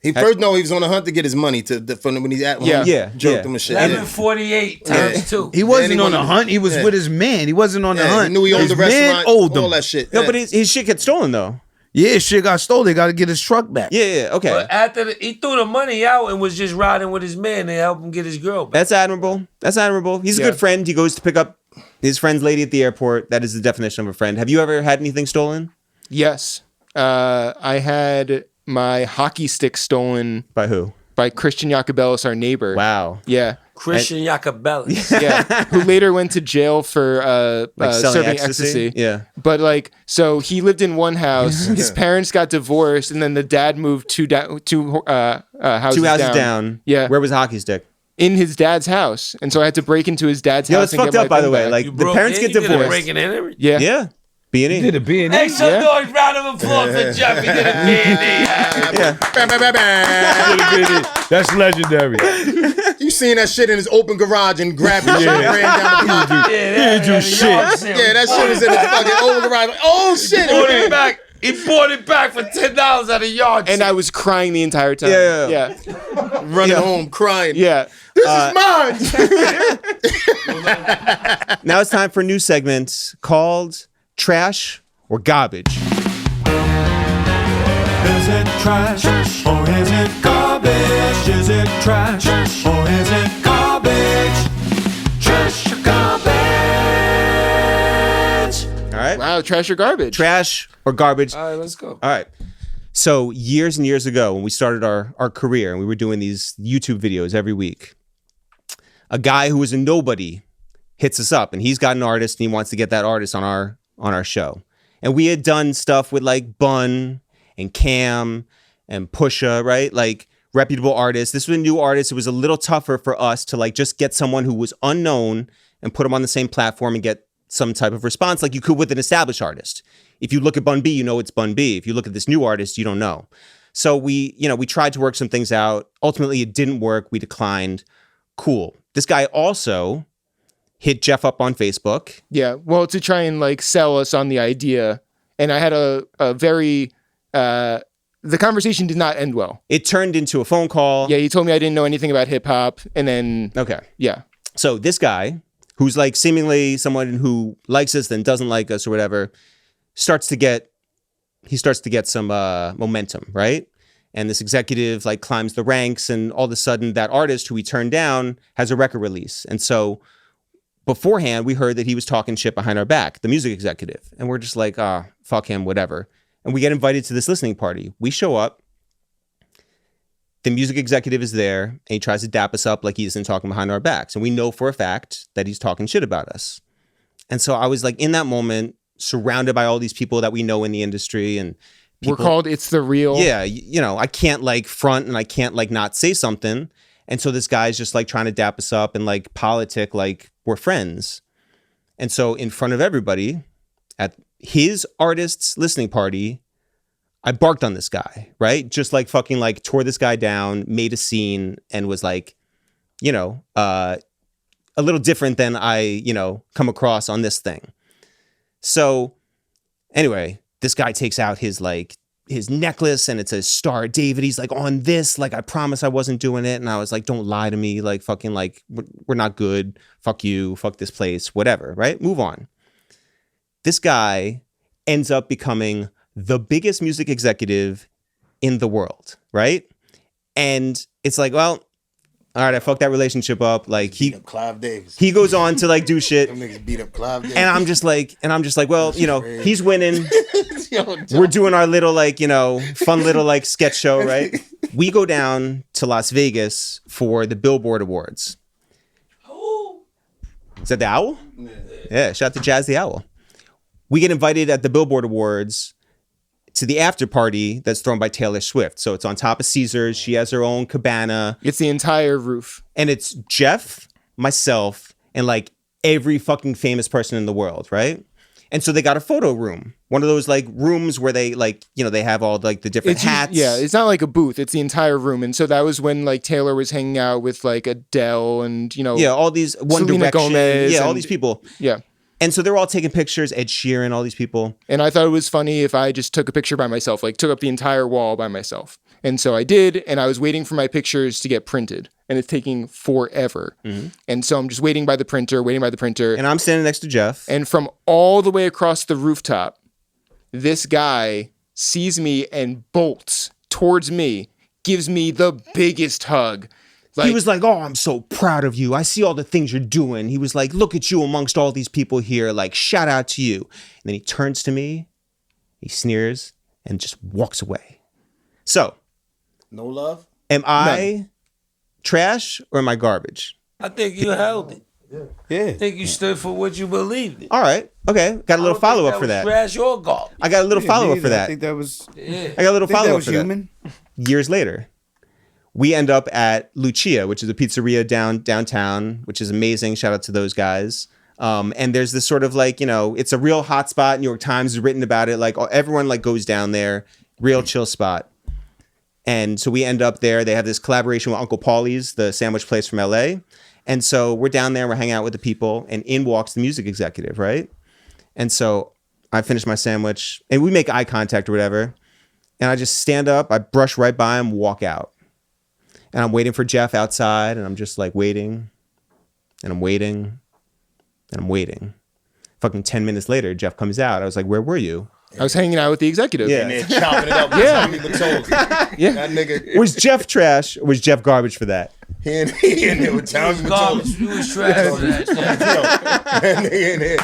He was on the hunt to get his money from when he's at home. Joked him and shit. 1148 times 2. He wasn't on the hunt. He was with his man. He wasn't on the hunt. He knew he owned the restaurant. All that shit. No, but his shit gets stolen though. Yeah, his shit got stolen. They got to get his truck back. Yeah. Okay. But after he threw the money out and was just riding with his man to help him get his girl back. That's admirable. He's a good friend. He goes to pick up his friend's lady at the airport. That is the definition of a friend. Have you ever had anything stolen? Yes. I had my hockey stick stolen. By who? By Christian Jacobellis, our neighbor. Wow. Yeah. Christian Jacobellis. Yeah. Who later went to jail for serving ecstasy. Yeah. But so he lived in one house. His parents got divorced, and then the dad moved two houses down. Yeah. Where was the hockey stick? In his dad's house. And so I had to break into his dad's house. That's fucked up, by the way. Like, the parents get divorced. Breaking in everything. Yeah. Yeah. B&E. He did a B&E. Hey, some noise, round of applause for Jeff. He did a B&E. That's legendary. You seen that shit in his open garage and grabbed the shit and ran down the block. He didn't do shit. Yeah, that shit was in his fucking open garage. Like, oh shit! He bought it back for $10 at a yard. And I was crying the entire time. Yeah. Running home crying. Yeah. This is mine. Now it's time for a new segment called Trash or Garbage. Is it trash or is it garbage? Is it trash or is it garbage? Trash or garbage? All right. Wow, trash or garbage? Trash or garbage. All right, let's go. All right. So years and years ago, when we started our career and we were doing these YouTube videos every week, a guy who was a nobody hits us up, and he's got an artist and he wants to get that artist on our show. And we had done stuff with like Bun and Cam and Pusha, right? Like reputable artists. This was a new artist. It was a little tougher for us to like just get someone who was unknown and put them on the same platform and get some type of response like you could with an established artist. If you look at Bun B, you know it's Bun B. If you look at this new artist, you don't know. So we tried to work some things out. Ultimately, it didn't work. We declined. Cool. This guy also hit Jeff up on Facebook. Yeah, well, to try and like sell us on the idea. And I had a very, the conversation did not end well. It turned into a phone call. Yeah, he told me I didn't know anything about hip hop. And then, okay. Yeah. So this guy, who's like seemingly someone who likes us then doesn't like us or whatever, starts to get some momentum, right? And this executive like climbs the ranks, and all of a sudden that artist who he turned down has a record release. And so beforehand, we heard that he was talking shit behind our back, the music executive. And we're just like, fuck him, whatever. And we get invited to this listening party. We show up. The music executive is there, and he tries to dap us up like he isn't talking behind our backs. And we know for a fact that he's talking shit about us. And so I was like, in that moment, surrounded by all these people that we know in the industry, and people, we're called It's the Real. Yeah, I can't like front and I can't like not say something. And so this guy's just like trying to dap us up and like politic like we're friends. And so in front of everybody at his artist's listening party, I barked on this guy, right? Just like fucking like tore this guy down, made a scene, and was like, a little different than I, come across on this thing. So anyway, this guy takes out his necklace, and it's a Star of David. He's like, on this, like, I promise I wasn't doing it. And I was like, don't lie to me. Like, fucking like, we're not good. Fuck you. Fuck this place, whatever. Right. Move on. This guy ends up becoming the biggest music executive in the world. Right. And it's like, well, all right, I fucked that relationship up. Like he beat up Clive Davis. He goes on to like do shit. Them niggas beat up Clive Davis. And I'm just like, well, he's winning. We're doing our little like, fun little like sketch show, right? We go down to Las Vegas for the Billboard Awards. Is that the Owl? Yeah, shout out to Jazz the Owl. We get invited at the Billboard Awards to the after party that's thrown by Taylor Swift. So it's on top of Caesars. She has her own cabana. It's the entire roof. And it's Jeff, myself, and like every fucking famous person in the world, right? And so they got a photo room. One of those like rooms where they like, you know, they have all like the different hats. It's not like a booth. It's the entire room. And so that was when like Taylor was hanging out with like Adele and, you know. Yeah, all these One Selena Direction. Gomez Yeah, all and- these people. Yeah. And so they're all taking pictures, Ed Sheeran, all these people. And I thought it was funny if I just took a picture by myself, like took up the entire wall by myself. And so I did, and I was waiting for my pictures to get printed. And it's taking forever. Mm-hmm. And so I'm just waiting by the printer. And I'm standing next to Jeff. And from all the way across the rooftop, this guy sees me and bolts towards me, gives me the biggest hug. He was like, oh, I'm so proud of you. I see all the things you're doing. He was like, look at you amongst all these people here. Like, shout out to you. And then he turns to me, he sneers, and just walks away. So. No love? Am I trash or am I garbage? I think you held it. Yeah. I think you stood for what you believed in. All right. Okay. Got a little follow-up for that. Trash or garbage. I got a little follow-up for that. I think that was... Yeah. I got a little follow-up for human. that. Years later. We end up at Lucia, which is a pizzeria downtown, which is amazing. Shout out to those guys. And there's this sort of like, you know, it's a real hot spot. New York Times has written about it. Like everyone like goes down there, real chill spot. And so we end up there. They have this collaboration with Uncle Paulie's, the sandwich place from LA. And so we're down there, we're hanging out with the people, and in walks the music executive, right? And so I finish my sandwich and we make eye contact or whatever. And I just stand up, I brush right by him, walk out. And I'm waiting for Jeff outside, and I'm just like waiting, and I'm waiting, and I'm waiting. Fucking 10 minutes later, Jeff comes out. I was like, where were you? I was hanging out with the executive. Yeah. And they're chopping it up. Yeah. Yeah. That nigga. Was Jeff trash or was Jeff garbage for that? He in there with Towns Garbage. You was trash for that. That nigga in there.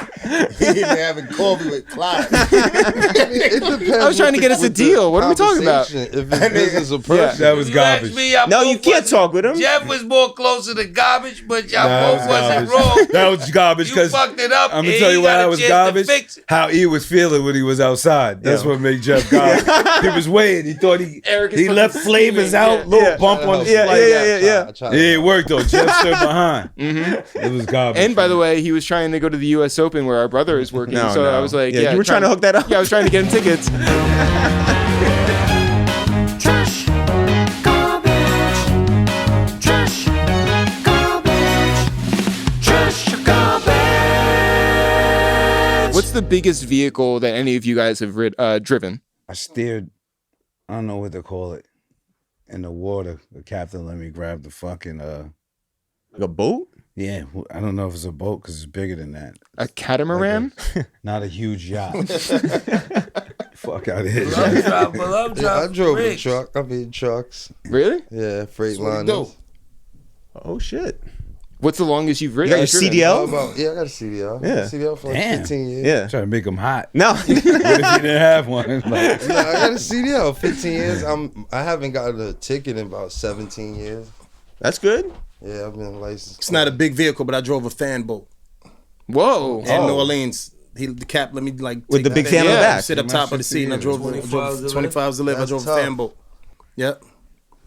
He in there having coffee with Clyde. It depends. I was trying to get us a deal. What are we talking about? If it's business or person. That was You asked garbage. me, y'all No, both you can't wasn't- talk with him. Jeff was more closer to garbage, but y'all That both was wasn't garbage. wrong. That was garbage You because fucked it up. I'm gonna and tell he you why got that a was chance to garbage. fix it. How he was feeling when he was outside. That's what made Jeff garbage. He was waiting. He thought Eric is he left fucking flavors steaming, out. yeah. Little bump on the Yeah. It ain't worked though. Jeff stood behind. It was garbage. And by the way, he was trying to go to the U.S. Open where our brother is working. No, so no. I was like, Yeah, you were trying to hook that up? Yeah, I was trying to get him tickets. Trash, garbage, trash, garbage, trash, garbage. What's the biggest vehicle that any of you guys have driven? I steered, I don't know what to call it, in the water. The captain let me grab the fucking, Like a boat? yeah, I don't know if it's a boat because it's bigger than that. A catamaran? Not a huge yacht. Fuck out of here. Love Yeah, I drove a Riggs. truck. I mean trucks. Really? Yeah, freight what he liners. Oh, shit. What's the longest you've You ridden? got your driven? How CDL? about, yeah, I got a CDL. Yeah. CDL for like Damn. 15 years. Yeah. Trying to make them hot. No. What if you didn't have one? Like, Yeah, I got a CDL 15 years. I haven't got a ticket in about 17 years. That's good. Yeah, I've been licensed. It's not a big vehicle, but I drove a fan boat Whoa. in New Orleans. The cap let me like With take the big that fan on the thing, back. sit up top of the seat, and I drove 25s 25s to live. I That's drove a tough. fan boat. Yep.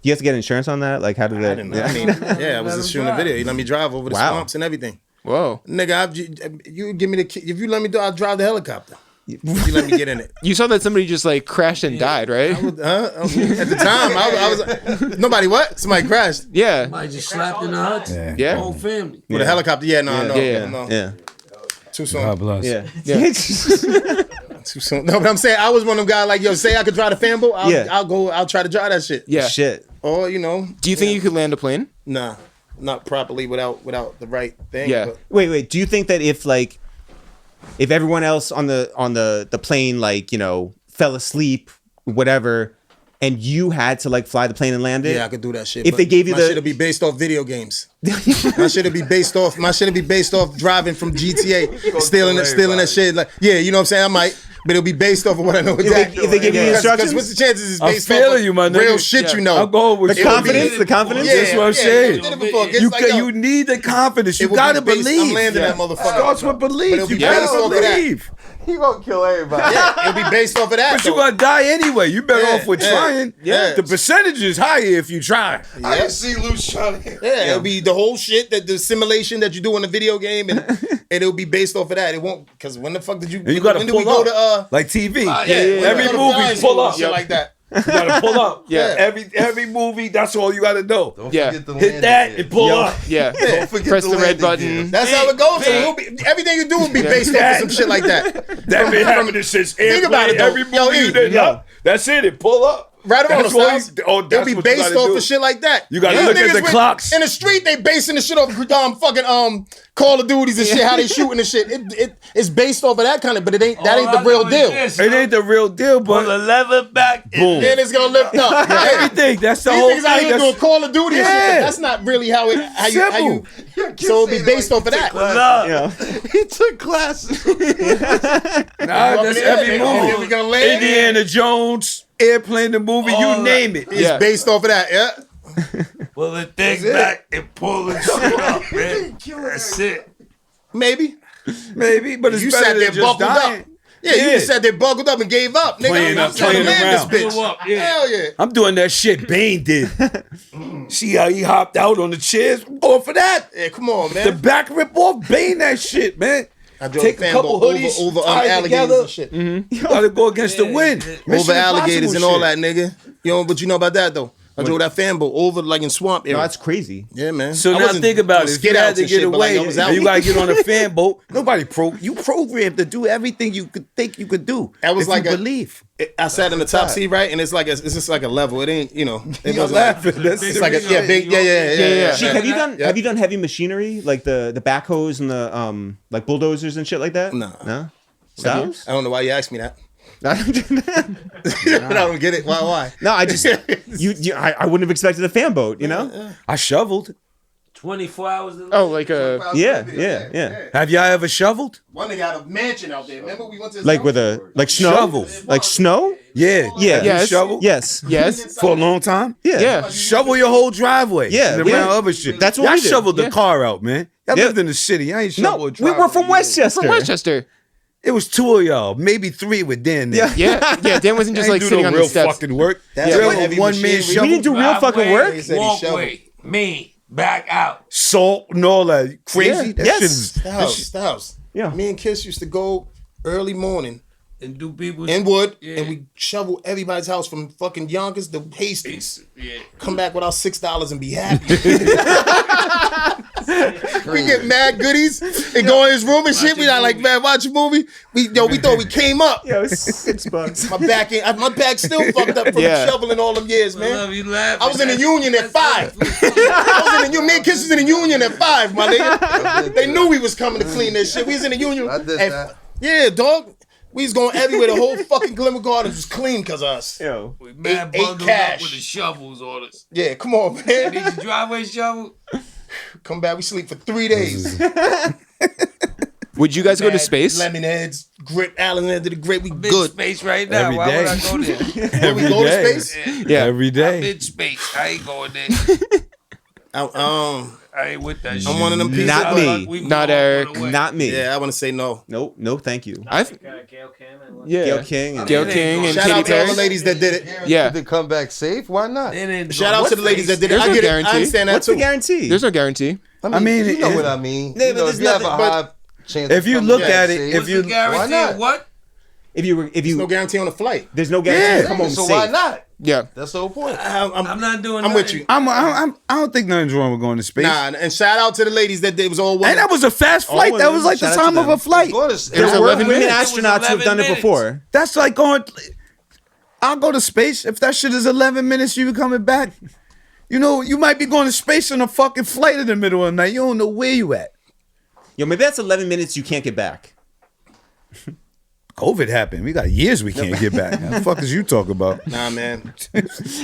You have to get insurance on that? Like, how did I that? didn't know. I mean, yeah, I was just shooting a video. He let me drive over the Wow. swamps and everything. Whoa. Nigga, you give me the key. If you let me do, I'll drive the helicopter. You let me get in it. You saw that somebody just like crashed and died, right? At the time, I was nobody. What? Somebody crashed Yeah. I just slapped in the hut. Yeah. Whole family. with a helicopter. Yeah, no, Yeah. no. Yeah. Too soon. God bless. Yeah. Too soon. No, but I'm saying I was one of them guys like, yo, say I could drive the fan boat. I'll try to drive that shit. Yeah. Shit. Or you know, Do you think you could land a plane? nah, not properly without the right thing. Yeah. But Wait. Do you think that if everyone else on the plane, like, you know, fell asleep, whatever, and you had to like fly the plane and land it? yeah, I could do that shit. If but they gave you my the- shit'll be based off video games. My shit'll be based off driving from GTA, stealing that shit. Like, yeah, you know what I'm saying? I might, but it'll be based off of what I know exactly. if they give you the instructions? Because what's the chances it's I'm based off feeling of you, my nigga. real shit you know? I'll go with The you. confidence? The confidence? Yeah, That's what I'm saying. did it before. It's You, like, yo, you need the confidence. You it will gotta be based- believe. I'm landing that motherfucker. Starts with But belief. it'll You be gotta based off of that. believe. He gonna kill everybody. Yeah, it'll be based off of that. But you're gonna die anyway. You better off with trying. Yeah. The percentage is higher if you try. I can see Luce trying to. Yeah, it'll be the whole shit that the simulation that you do in the video game, and it'll be based off of that. It won't, because when the fuck did you? And you gotta when did pull we go up to like TV. every movie pull up shit like that. You gotta pull up. Yeah. Every movie, that's all you gotta know. Don't Yeah. forget the Hit that and pull up. Yeah. Don't forget Press the red landing button. gear. That's how it goes. So it'll be, everything you do will be based off of some shit like that. That been happening since Think about it, though. every movie you did. That's it. It pull up. Right on, That's what Styles. that's It'll be what you based gotta off do. of shit like that. You gotta These look at niggas the clocks. in the street. They basing the shit off fucking Call of Duties and shit. How they shooting and shit. It's based off of that kind of, but it ain't. That ain't the real deal. It ain't the real deal, Pull but the lever back. boom. Then it's gonna lift up. Everything. That's the These whole niggas out thing. here doing Call of Duty and shit. Yeah. But that's not really how you. So it'll be based off of that. Yeah. He took classes. Nah, that's every And then we movie. gonna land. Indiana Jones, Airplane the movie, you name it. It's Yeah. based off of that. Yeah. Pull the thing back and pull the shit up, man. That's it. Maybe. Maybe, but it's You better sat than there just buckled dying. up. Yeah, you just sat there buckled up and gave up, nigga. Playing I'm up, trying to playing land around. this bitch. Blew up, yeah. Hell yeah. I'm doing that shit Bane did. See how he hopped out on the chairs? I'm going for that. Yeah, come on, man. The back rip off, Bane that shit, man. I drove Take the a couple fanboy hoodies, over tie it alligators together. and shit. You gotta go against the wind. Over alligators and all that, nigga. You know, but you know about that though. I drove that fanboy over like in swamp area. No, that's crazy. Yeah, man. So I now wasn't think about it. If you skid had outs to and get shit, but, like, away, I was out. and you gotta get on a fan boat. You programmed to do everything you could think you could do. That was if like you a- believe. I sat in the top seat, right, and it's just like a level. It ain't, you know. It You're wasn't laughing. That's It's like a big, yeah. Sheek, have Yeah. you done heavy machinery like the backhoes and the like bulldozers and shit like that? No. Styles? I don't know why you asked me that. No, I don't get it. Why? I just I wouldn't have expected a fan boat, you know? I shoveled. 24 hours. Oh, like a Yeah. Have y'all ever shoveled? One nigga had a mansion out there. Remember we went to his Like house? with a snow? Shovel. Like snow? Yeah. Yeah. You Yes. shovel? Yes. yes. For a long time? Yeah. Yeah. Shovel your whole driveway. Yeah, And yeah. around other shit. That's what y'all we did. shoveled the Yeah. car out, man. Y'all Yeah. lived in the city. I ain't No, shoveled a we were driveway. from Westchester. From Westchester. It was two of y'all, maybe three with Dan there. Yeah. Yeah. Dan wasn't just I like ain't do sitting no on real the steps. fucking work. That's Real what heavy one man machinery- shovel. We didn't do real fucking work. He said he shoveled. Walkway. Me. Back out. Salt and all that crazy. Yeah. That Yes. shit is. The house. Yeah. Me and Kiss used to go early morning And do people. in Wood, Yeah. and we shovel everybody's house from fucking Yonkers to Hastings. Yeah. Come back with our $6 and be happy. We get mad goodies and go in his room and shit. We not like, man, watch a movie. We thought we came up. Yo, $6. My back still fucked up from Yeah. shoveling all them years, I man. love you laughing. I was in the union at 5. I was in the union. Me and Kiss was in the union at 5, my nigga. They knew we was coming to clean this shit. We was in the union. I did at- that. Yeah, dog. We was going everywhere. The whole fucking Glimmer Gardens was clean because of us. Yo. We mad Eight bundled cash. up with the shovels on us. Yeah, come on, Need man. your driveway shovel? Come back. We sleep for 3 days. Would you guys go to Mad space? Lemon heads, grip Allen into the grip. We I'm in good. space right now. Every Why day. would I go there? When we go to day. space, Yeah. Every I'm day. in space. I ain't going there. I I ain't with that shit. I'm one of them pieces. Not of- me. We Not all Eric. on the way. Not me. Yeah, I want to say no. Nope. No, thank you. I Gail Kim and yeah. Gail King. And Gail It ain't King going- and Shout Katy out to all Perry. the ladies that did it. Yeah. To come back safe? Why not? It ain't Shout no- out to the ladies that did it. There's I no get it. guarantee. I understand that What's too. the guarantee? There's no guarantee. I mean, you know it- what I mean. Yeah, You but know, there's if you have a nothing- high chance. If of you coming look back at it, safe, if What's you the guarantee why not? of what? If you There's no guarantee on the flight. there's no guarantee to come home so safe. why not? Yeah. That's the whole point. I'm not doing I'm with nothing. you. I don't think nothing's wrong with going to space. Nah, and shout out to the ladies that did. It was all one. And that was a fast flight. Oh, That was like the shout out to time of them. a flight. Go to There's There were 11 women minutes. astronauts who've done it 11 before. That's like going. I'll go to space if that shit is 11 minutes. You coming back? You know, you might be going to space on a fucking flight in the middle of the night. You don't know where you at. Yo, maybe that's 11 minutes you can't get back. COVID happened. We got years we can't get back. What the fuck is you talking about? Nah, man.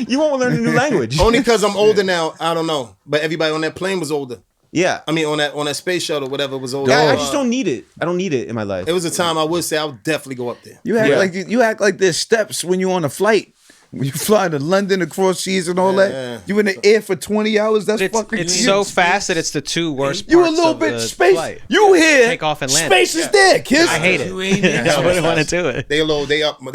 You won't learn a new language. Only because I'm older now. I don't know. But everybody on that plane was older. Yeah. I mean, on that space shuttle, whatever was older. I just don't need it. I don't need it in my life. It was a time I would say I would definitely go up there. You act Yeah. like you act like there's steps when you're on a flight. When you fly to London across seas and all that, you in the air for 20 hours. That's fucking. It's so fast that it's the two worst. You a parts little of bit the space. flight. You here? Take off and land. Space is there, kids. I hate it. You ain't in I wouldn't want to do it. They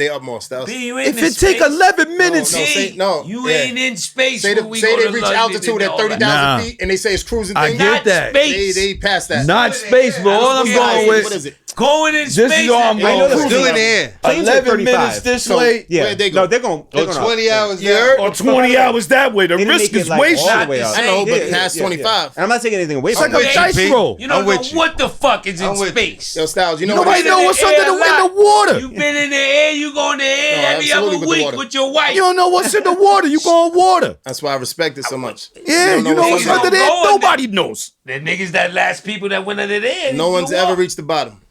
up more styles. If it take 11 minutes, you ain't in space. Say when we they go to reach London altitude and at all 30,000 that. feet and they say it's cruising I thing. get that. They passed that. Not space, bro. All I'm going with. What is it? Going in This space. is all I'm going with. Still in the air. 11 minutes this way. Yeah. Where they go? No, they're going. Or 20 hours Yeah, there. or 20 hours that way. The They didn't risk make is it, like, way all shot. the way out. I know, but Yeah, past yeah, 25. And I'm not taking anything away It's from like a it. dice roll. You don't I'm know with you. what the fuck is in I'm with you. space. Yo, Styles, you know Nobody what? know what's under the water. You been in the air, you go in the air No, every other absolutely with the week water. with your wife. You don't know what's in the water. You go on water. That's why I respect it so much. Yeah, you know what's what's under there. going on. Nobody knows. The niggas that last people that went under there. No one's ever reached the bottom.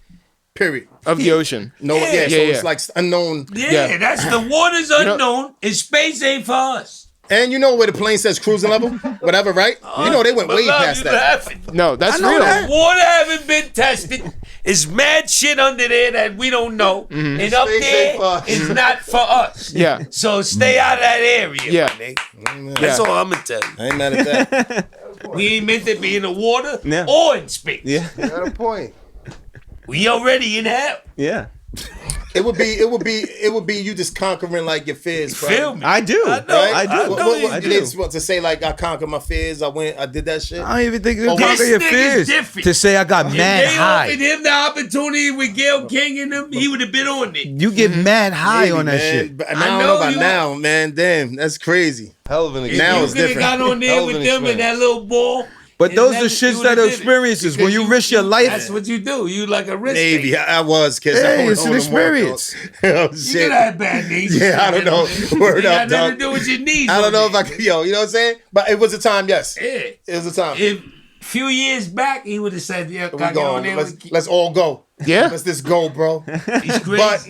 Period. Of the ocean. No one. Yeah. Yeah, so Yeah, it's like unknown. Yeah, that's the water's unknown. And space ain't for us. And you know where the plane says cruising level, whatever, right? You know they went way Beloved, past you that. laughing. No, that's I know real. that. Water haven't been tested. It's mad shit under there that we don't know. And up Space there, ain't for us. it's not for us. Yeah. So stay out of that area. Yeah. my nigga. That's all I'm going to tell you. I ain't mad at that. We ain't meant to be in the water Yeah. or in space. Yeah. You got a point. We already in hell. Yeah. It would be you just conquering like your fears, bro. Feel me? I do. I know. Right? I do. What I do do. they just want to say? Like I conquered my fears. I did that shit. I don't even think Oh, it's conquer this your nigga's fears. different. To say I got mad They high. offered him the opportunity with Gail King and them, he would have been on it. You get mad high Maybe, on that man. shit. But I I don't know know about you- now, man. Damn, that's crazy. Hell of an If experience. Now you it's could have different. got on there Hell of with an them and that experience. little ball. But and those then are shits you that would've are did it. experiences when Because you risk your life. That's what you do. You like a risk Maybe taker. I was, cause Hey, I it's an experience. Oh You shit. could have bad knees. Yeah, I don't know. Word It up, got nothing dog. to do with your knees. I don't know if I could, yo, you know what I'm saying? But it was a time, yes. Yeah. It was a time. If a few years back, he would have said, yeah, we can I get on there? let's all go. Yeah. Let's just go, bro. He's crazy. But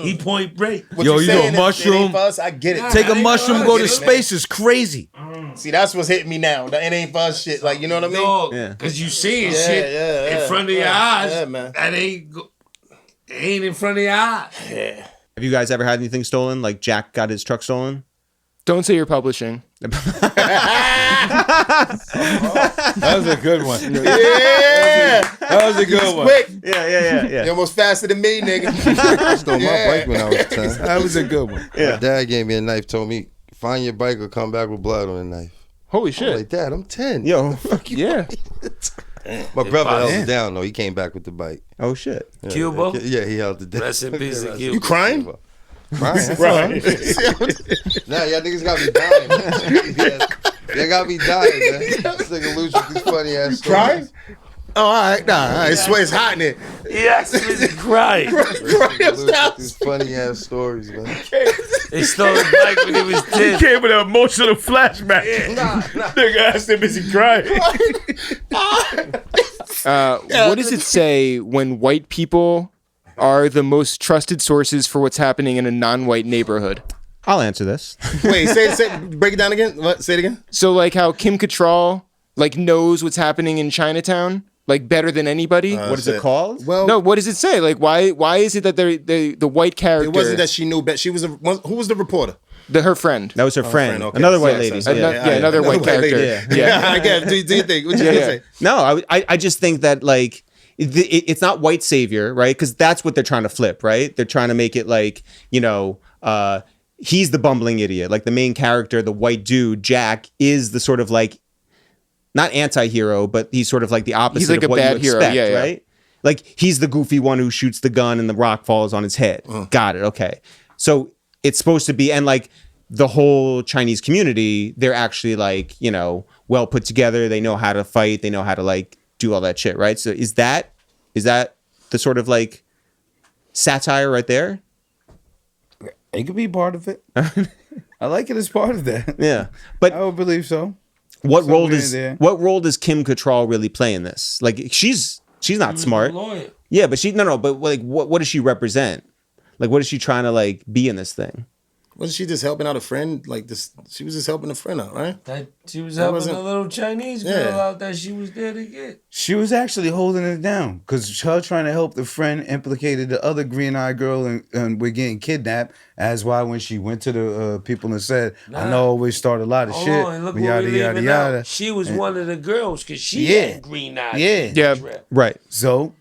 he point break. what Yo, you you know, saying, if it mushroom. ain't for us, I get it. Take a I mushroom, know, go I to get it, space is crazy. See, that's what's hitting me now. That it ain't for us shit. Like, you know what I mean? Dog, Yeah. because you seeing Yeah, shit yeah, in front of your yeah, eyes. yeah, man. That ain't in front of your eyes. Yeah. Have you guys ever had anything stolen? Like Jack got his truck stolen? Don't say you're publishing. That was a good one. Yeah. That was a good one. Quick. Yeah. You're almost faster than me, nigga. I stole my bike when I was 10. That was a good one. My dad gave me a knife, told me, find your bike or come back with blood on the knife. Holy I'm shit. like, Dad, I'm 10. Yo. Yeah. My brother held it down, though. He came back with the bike. Oh shit. Yeah, Cuba? Yeah, he held it down. Rest in peace to Cuba. You crying? Crying? Nah, y'all niggas got me dying. Man. Y'all got me dying, man. This nigga loose with these funny ass stories. Crying? Oh, all right. Nah, I swear it's hot in here. He actually crying. Loose with these funny ass stories, man. They stole his bike when he was 10. Came with an emotional flashback. Nigga asked him, is he crying? What does it say when white people are the most trusted sources for what's happening in a non-white neighborhood? I'll answer this. Wait, break it down again. What? Say it again. So like how Kim Cattrall like knows what's happening in Chinatown like better than anybody. What is it called? Well, No, what does it say? Like why is it that the white character? it wasn't that she knew better. She was who was the reporter? her friend. That was her friend. okay. Another white Yeah, lady. so- Yeah, another white character. lady. Yeah. I get it. Do you think? What you gonna say? No, I just think that like it's not white savior, right? Because that's what they're trying to flip, right? They're trying to make it like, you know, he's the bumbling idiot. Like the main character, the white dude, Jack, is the sort of like not anti-hero, but he's sort of like the opposite He's like of a what bad you hero, expect, yeah. right? Like he's the goofy one who shoots the gun and the rock falls on his head. Got it. Okay. So it's supposed to be, and like the whole Chinese community, they're actually like, you know, well put together. They know how to fight. They know how to like do all that shit, right? So is that the sort of like satire right there? It could be part of it. I like it as part of that. Yeah. But I would believe so. what role somewhere does there. what role does Kim Cattrall really play in this? Like she's not smart. Yeah, but but like what does she represent? Like what is she trying to like be in this thing? Wasn't she just helping out a friend? Like this, she was just helping a friend out, right? She was helping a little Chinese girl out that she was there to get. She was actually holding it down because her trying to help the friend implicated the other green-eyed girl and we're getting kidnapped. That's why when she went to the people and said, I know I always start a lot of shit. Look yada, yada, yada. She was one of the girls because she had green eyes. Yeah, right. So...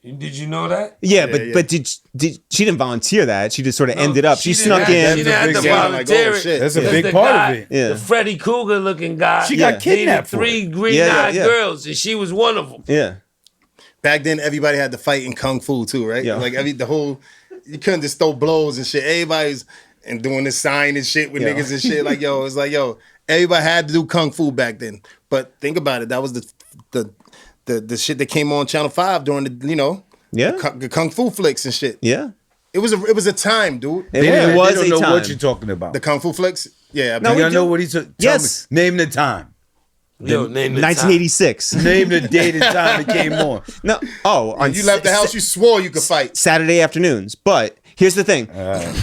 Did you know that? Yeah, but did she didn't volunteer that? She just sort of ended up. She snuck in. She didn't have to volunteer it. That's a big part of it. Yeah. The Freddy Krueger looking guy. She got kidnapped. 3 green-eyed girls, and she was one of them. Yeah. Back then, everybody had to fight in kung fu too, right? Yeah. Like you couldn't just throw blows and shit. Everybody's and doing this sign and shit with niggas and shit. Like it's like everybody had to do kung fu back then. But think about it. That was the shit that came on Channel 5 during the kung fu flicks and shit. Yeah. It was a time, dude. It was they a don't know time. what you're talking about. The kung fu flicks? Yeah. No, y'all know what he's talking Yes. me. Name the time. Yo, name the 1986. Name the date and time it came on. No. Oh, on You left the house, you swore you could fight. Saturday afternoons. But here's the thing.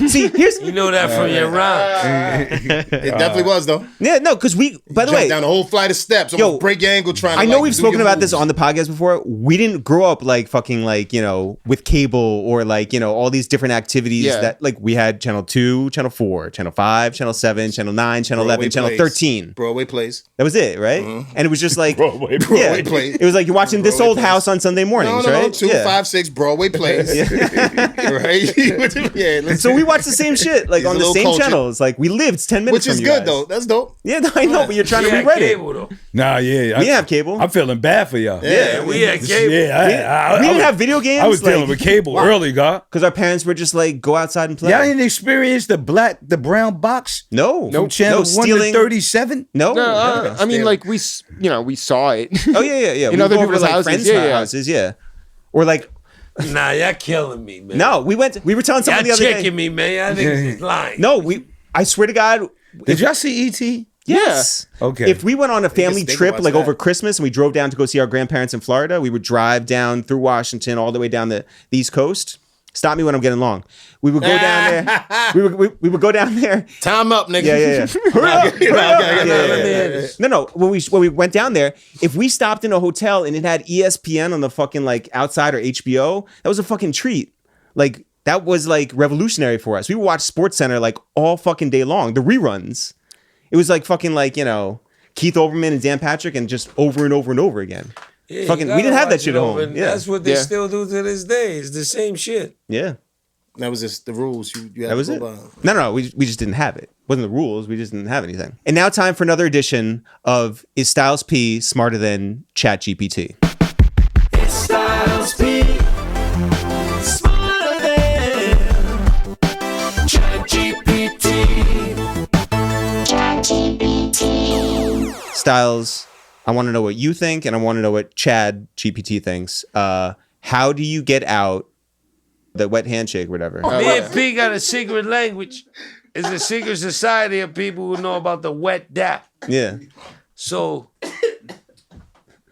See, here's You know that from your rhyme. It definitely was though. yeah, no, because we. By the way, Jumped down a whole flight of steps. Almost break your ankle trying. I to, know like, we've do spoken your about this moves. on the podcast before. We didn't grow up like fucking like with cable or like all these different activities that like we had Channel 2, Channel 4, Channel 5, Channel 7, Channel 9, Channel 11, Channel 13. Broadway plays. That was it, right? And it was just like Broadway plays. It was like you're watching This Old House on Sunday mornings, No, right? 2, 5, 6 Broadway plays. Right? Yeah. So we watched the same shit like It's on a the little same culture. channels. Like we lived 10 minutes Which is from you good guys. though. That's dope. Yeah, I know, but you're trying to We had rewrite it. cable, though. Nah, We didn't have cable. I'm feeling bad for y'all. Yeah, we had cable. Yeah, we didn't have video games. I was dealing with cable early, God. because our parents were just like go outside and play. Y'all didn't experience the brown box? No, From channel 1 stealing. to 37? No, No, I mean, like we saw it. Oh yeah. In We other go over to, people's like, houses, friends' yeah. houses, yeah. Or like, Nah, y'all killing me, man. no, we were telling someone the Y'all other day. checking me, man. Y'all niggas is lying. No, I swear to God, Did y'all see E.T.? yes. Okay. If we went on a family they can trip watch like that. over Christmas and we drove down to go see our grandparents in Florida, we would drive down through Washington all the way down the East Coast. Stop me when I'm getting long. We would go down there. We would go down there. Time up, nigga. Yeah. Hurry up. Yeah. No. When we went down there, if we stopped in a hotel and it had ESPN on the fucking like outside or HBO, that was a fucking treat. Like that was like revolutionary for us. We would watch SportsCenter like all fucking day long. The reruns. It was like fucking like Keith Olbermann and Dan Patrick and just over and over and over again. Yeah, Fucking, you we didn't gotta have that watch shit it at over, home. and Yeah. That's what they still do to this day. It's the same shit. Yeah. That was just the rules. You had That was to it. go by. No, we just didn't have it. Wasn't the rules. We just didn't have anything. And now time for another edition of Is Styles P Smarter Than ChatGPT? It's Styles P. Smarter than ChatGPT. Styles, I want to know what you think, and I want to know what ChatGPT thinks. How do you get out the wet handshake or whatever? Me and P got a secret language. It's a secret society of people who know about the wet dap. Yeah. So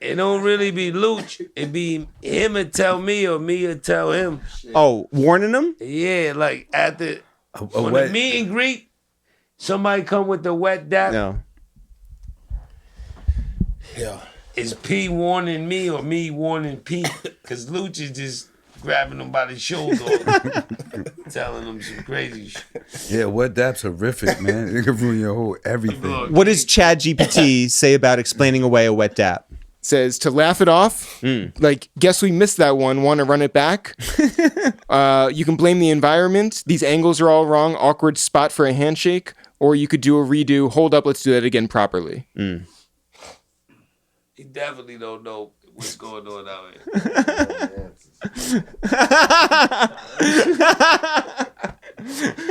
it don't really be Luch. It be him and tell me or me or tell him. Oh, warning them? Yeah, like at the on wet- the meet and greet, somebody come with the wet dap. No. Yeah. Is P warning me or me warning P? Because Luch is just grabbing him by the shoulder, telling him some crazy shit. Yeah, wet dap's horrific, man. It can ruin your whole everything. What does ChatGPT say about explaining away a wet dap? Says to laugh it off. Like, guess we missed that one. Want to run it back? You can blame the environment. These angles are all wrong. Awkward spot for a handshake. Or you could do a redo. Hold up. Let's do that again properly. He definitely don't know what's going on out here.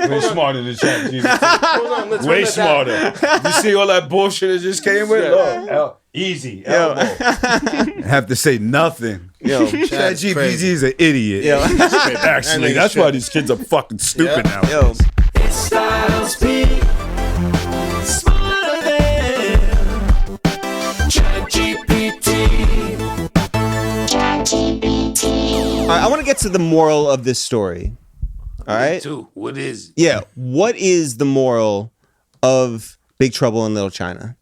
Way smarter than ChatGPT. Way smarter. You see all that bullshit it just came with? Easy. Elbow. Have to say nothing. Yo, ChatGPT is an idiot. Yo. Actually, that's why these kids are fucking stupid now. Yo. It's Styles P. Smarter than ChatGPT. I want to get to the moral of this story. All right. Me too. What is? Yeah. What is the moral of Big Trouble in Little China?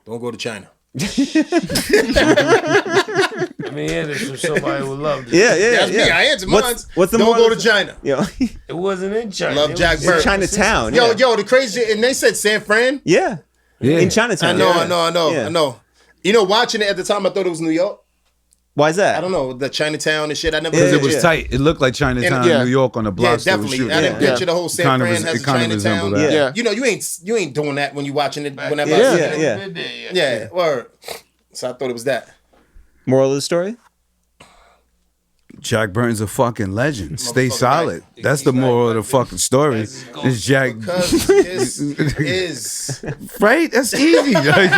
Don't go to China. I mean, yeah, this was somebody who loved it. Yeah. That's me. I answered mine. What's the Don't moral go to China. Yo. It wasn't in China. Love Jack Bird. Chinatown. Yo, yeah. the crazy, and they said San Fran. Yeah. In Chinatown. I Yeah. know. You know, watching it at the time, I thought it was New York. Why is that? I don't know, the Chinatown and shit. I never Because it was Yeah. tight. It looked like Chinatown in New York on the blocks. Yeah, definitely. I didn't picture the whole San Kind of Fran res- has it a kind of Chinatown. resembled that. Yeah. You know, you ain't doing that when you watching it. Whenever Yeah. I see it. Yeah. Word. So I thought it was that. Moral of the story? Jack Burton's a fucking legend. Stay Motherfucker, solid. right. That's the moral of the fucking story. It's Jack. Because Kiss is Right? That's easy. Like, right?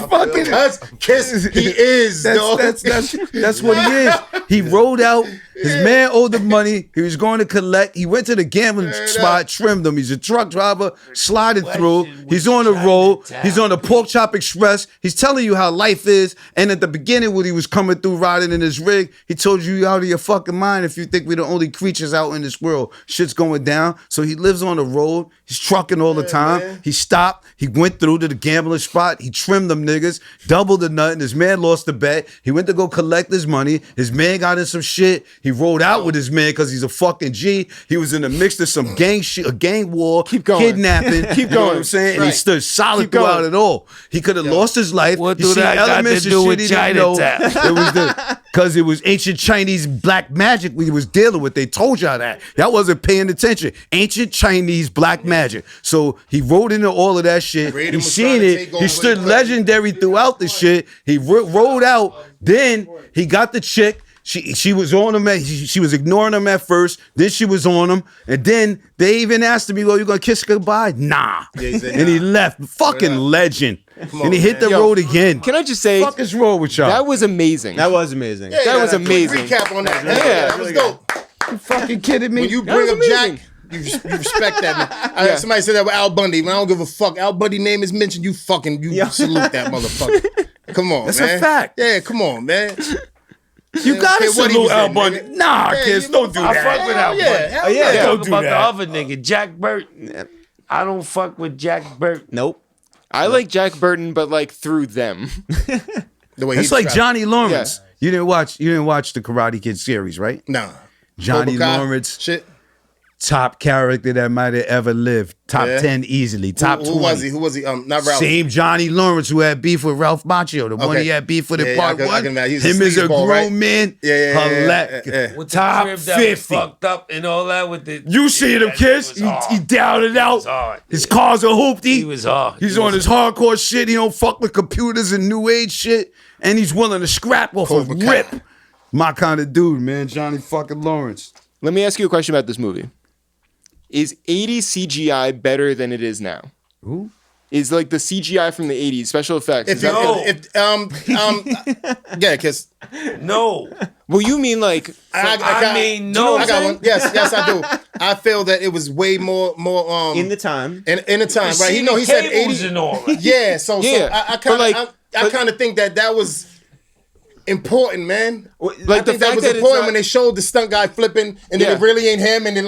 Fucking. because Kiss he is. dog. That's what he is. He rolled out. His man owed the money. He was going to collect. He went to the gambling spot, trimmed him. He's a truck driver, sliding through. He's on the road. He's on the Pork Chop Express. He's telling you how life is. And at the beginning, when he was coming through riding in his rig, he told you out of your fucking mind if you think we're the only creatures out in this world. Shit's going down. So he lives on the road. He's trucking all the time. Man. He stopped. He went through to the gambling spot. He trimmed them niggas, doubled the nut, and his man lost the bet. He went to go collect his money. His man got in some shit. He rolled out with his man because he's a fucking G. He was in the mix of some gang shit, a gang war, kidnapping. Keep going. You know what I'm saying? And he stood solid throughout it all. He could have lost his life. What You do see that got to elements of do shit with he didn't know. Chinatown? It was because it was ancient Chinese black magic we was dealing with. They told y'all that. Y'all wasn't paying attention. Ancient Chinese black magic. So he rode into all of that shit. Raiden He was seen trying to it. take He over stood the legendary throughout the shit. He rode out. Then he got the chick. She was on him. She was ignoring him at first. Then she was on him. And then they even asked him, "Well, you gonna kiss her goodbye?" Nah. Yeah, he said, and he nah. left. Fucking legend. on, And he hit the man. road again. Can I just say, Fuck is wrong with y'all? that was amazing. That was amazing. Yeah, That was got a quick amazing. Recap on that. Yeah. That was dope. You fucking kidding me? When you That bring up was Jack, amazing. you respect that, man. Somebody said that with Al Bundy. Man, I don't give a fuck. Al Bundy name is mentioned. You salute that motherfucker. Come on, That's man. a fact. Yeah, come on, man. You gotta Okay, what he salute was Al in, Bundy. nigga. Nah, Yeah, kids, you don't do I that. fuck with Al Yeah, Bundy. hell yeah. Talk Don't do about that. the other nigga, Jack Burton. I don't fuck with Jack Burton. Nope. I like Jack Burton, but like through them. The way It's he like trapped. Johnny Lawrence. You didn't watch the Karate Kid series, right? Nah. Johnny Cobra Kai Lawrence, Shit. top character that might have ever lived. Top Yeah. 10 easily. Top Who 20. was he? Who was he? Not Ralph. Same Johnny Lawrence who had beef with Ralph Macchio. The one Okay. he had beef with Yeah, in yeah, part I can one. imagine. He was a Him as a sleazeball, grown right? man. Yeah. With Top the crib that was 50. fucked up and all that with the. You seen him that kiss? shit was hard. He down and out. was hard. His cars are hoopty. He was hard. He's He on was- his hardcore shit. He don't fuck with computers and new age shit. And he's willing to scrap off Cobra a Kai. rip. My kind of dude, man. Johnny fucking Lawrence. Let me ask you a question about this movie. Is 80s CGI better than it is now? Who? Is like the CGI from the 80s, special effects. If is that- yeah, because No. well, you mean like I mean, no. I got one. Yes, I do. I feel that it was way more In the time. in the time, right? See He the said cables 80. and all that. Yeah, so Yeah, I but kind of like- I kind of think that was important, man. Like I the think that fact was that it's important not- when they showed the stunt guy flipping, and then Yeah. it really ain't him, and then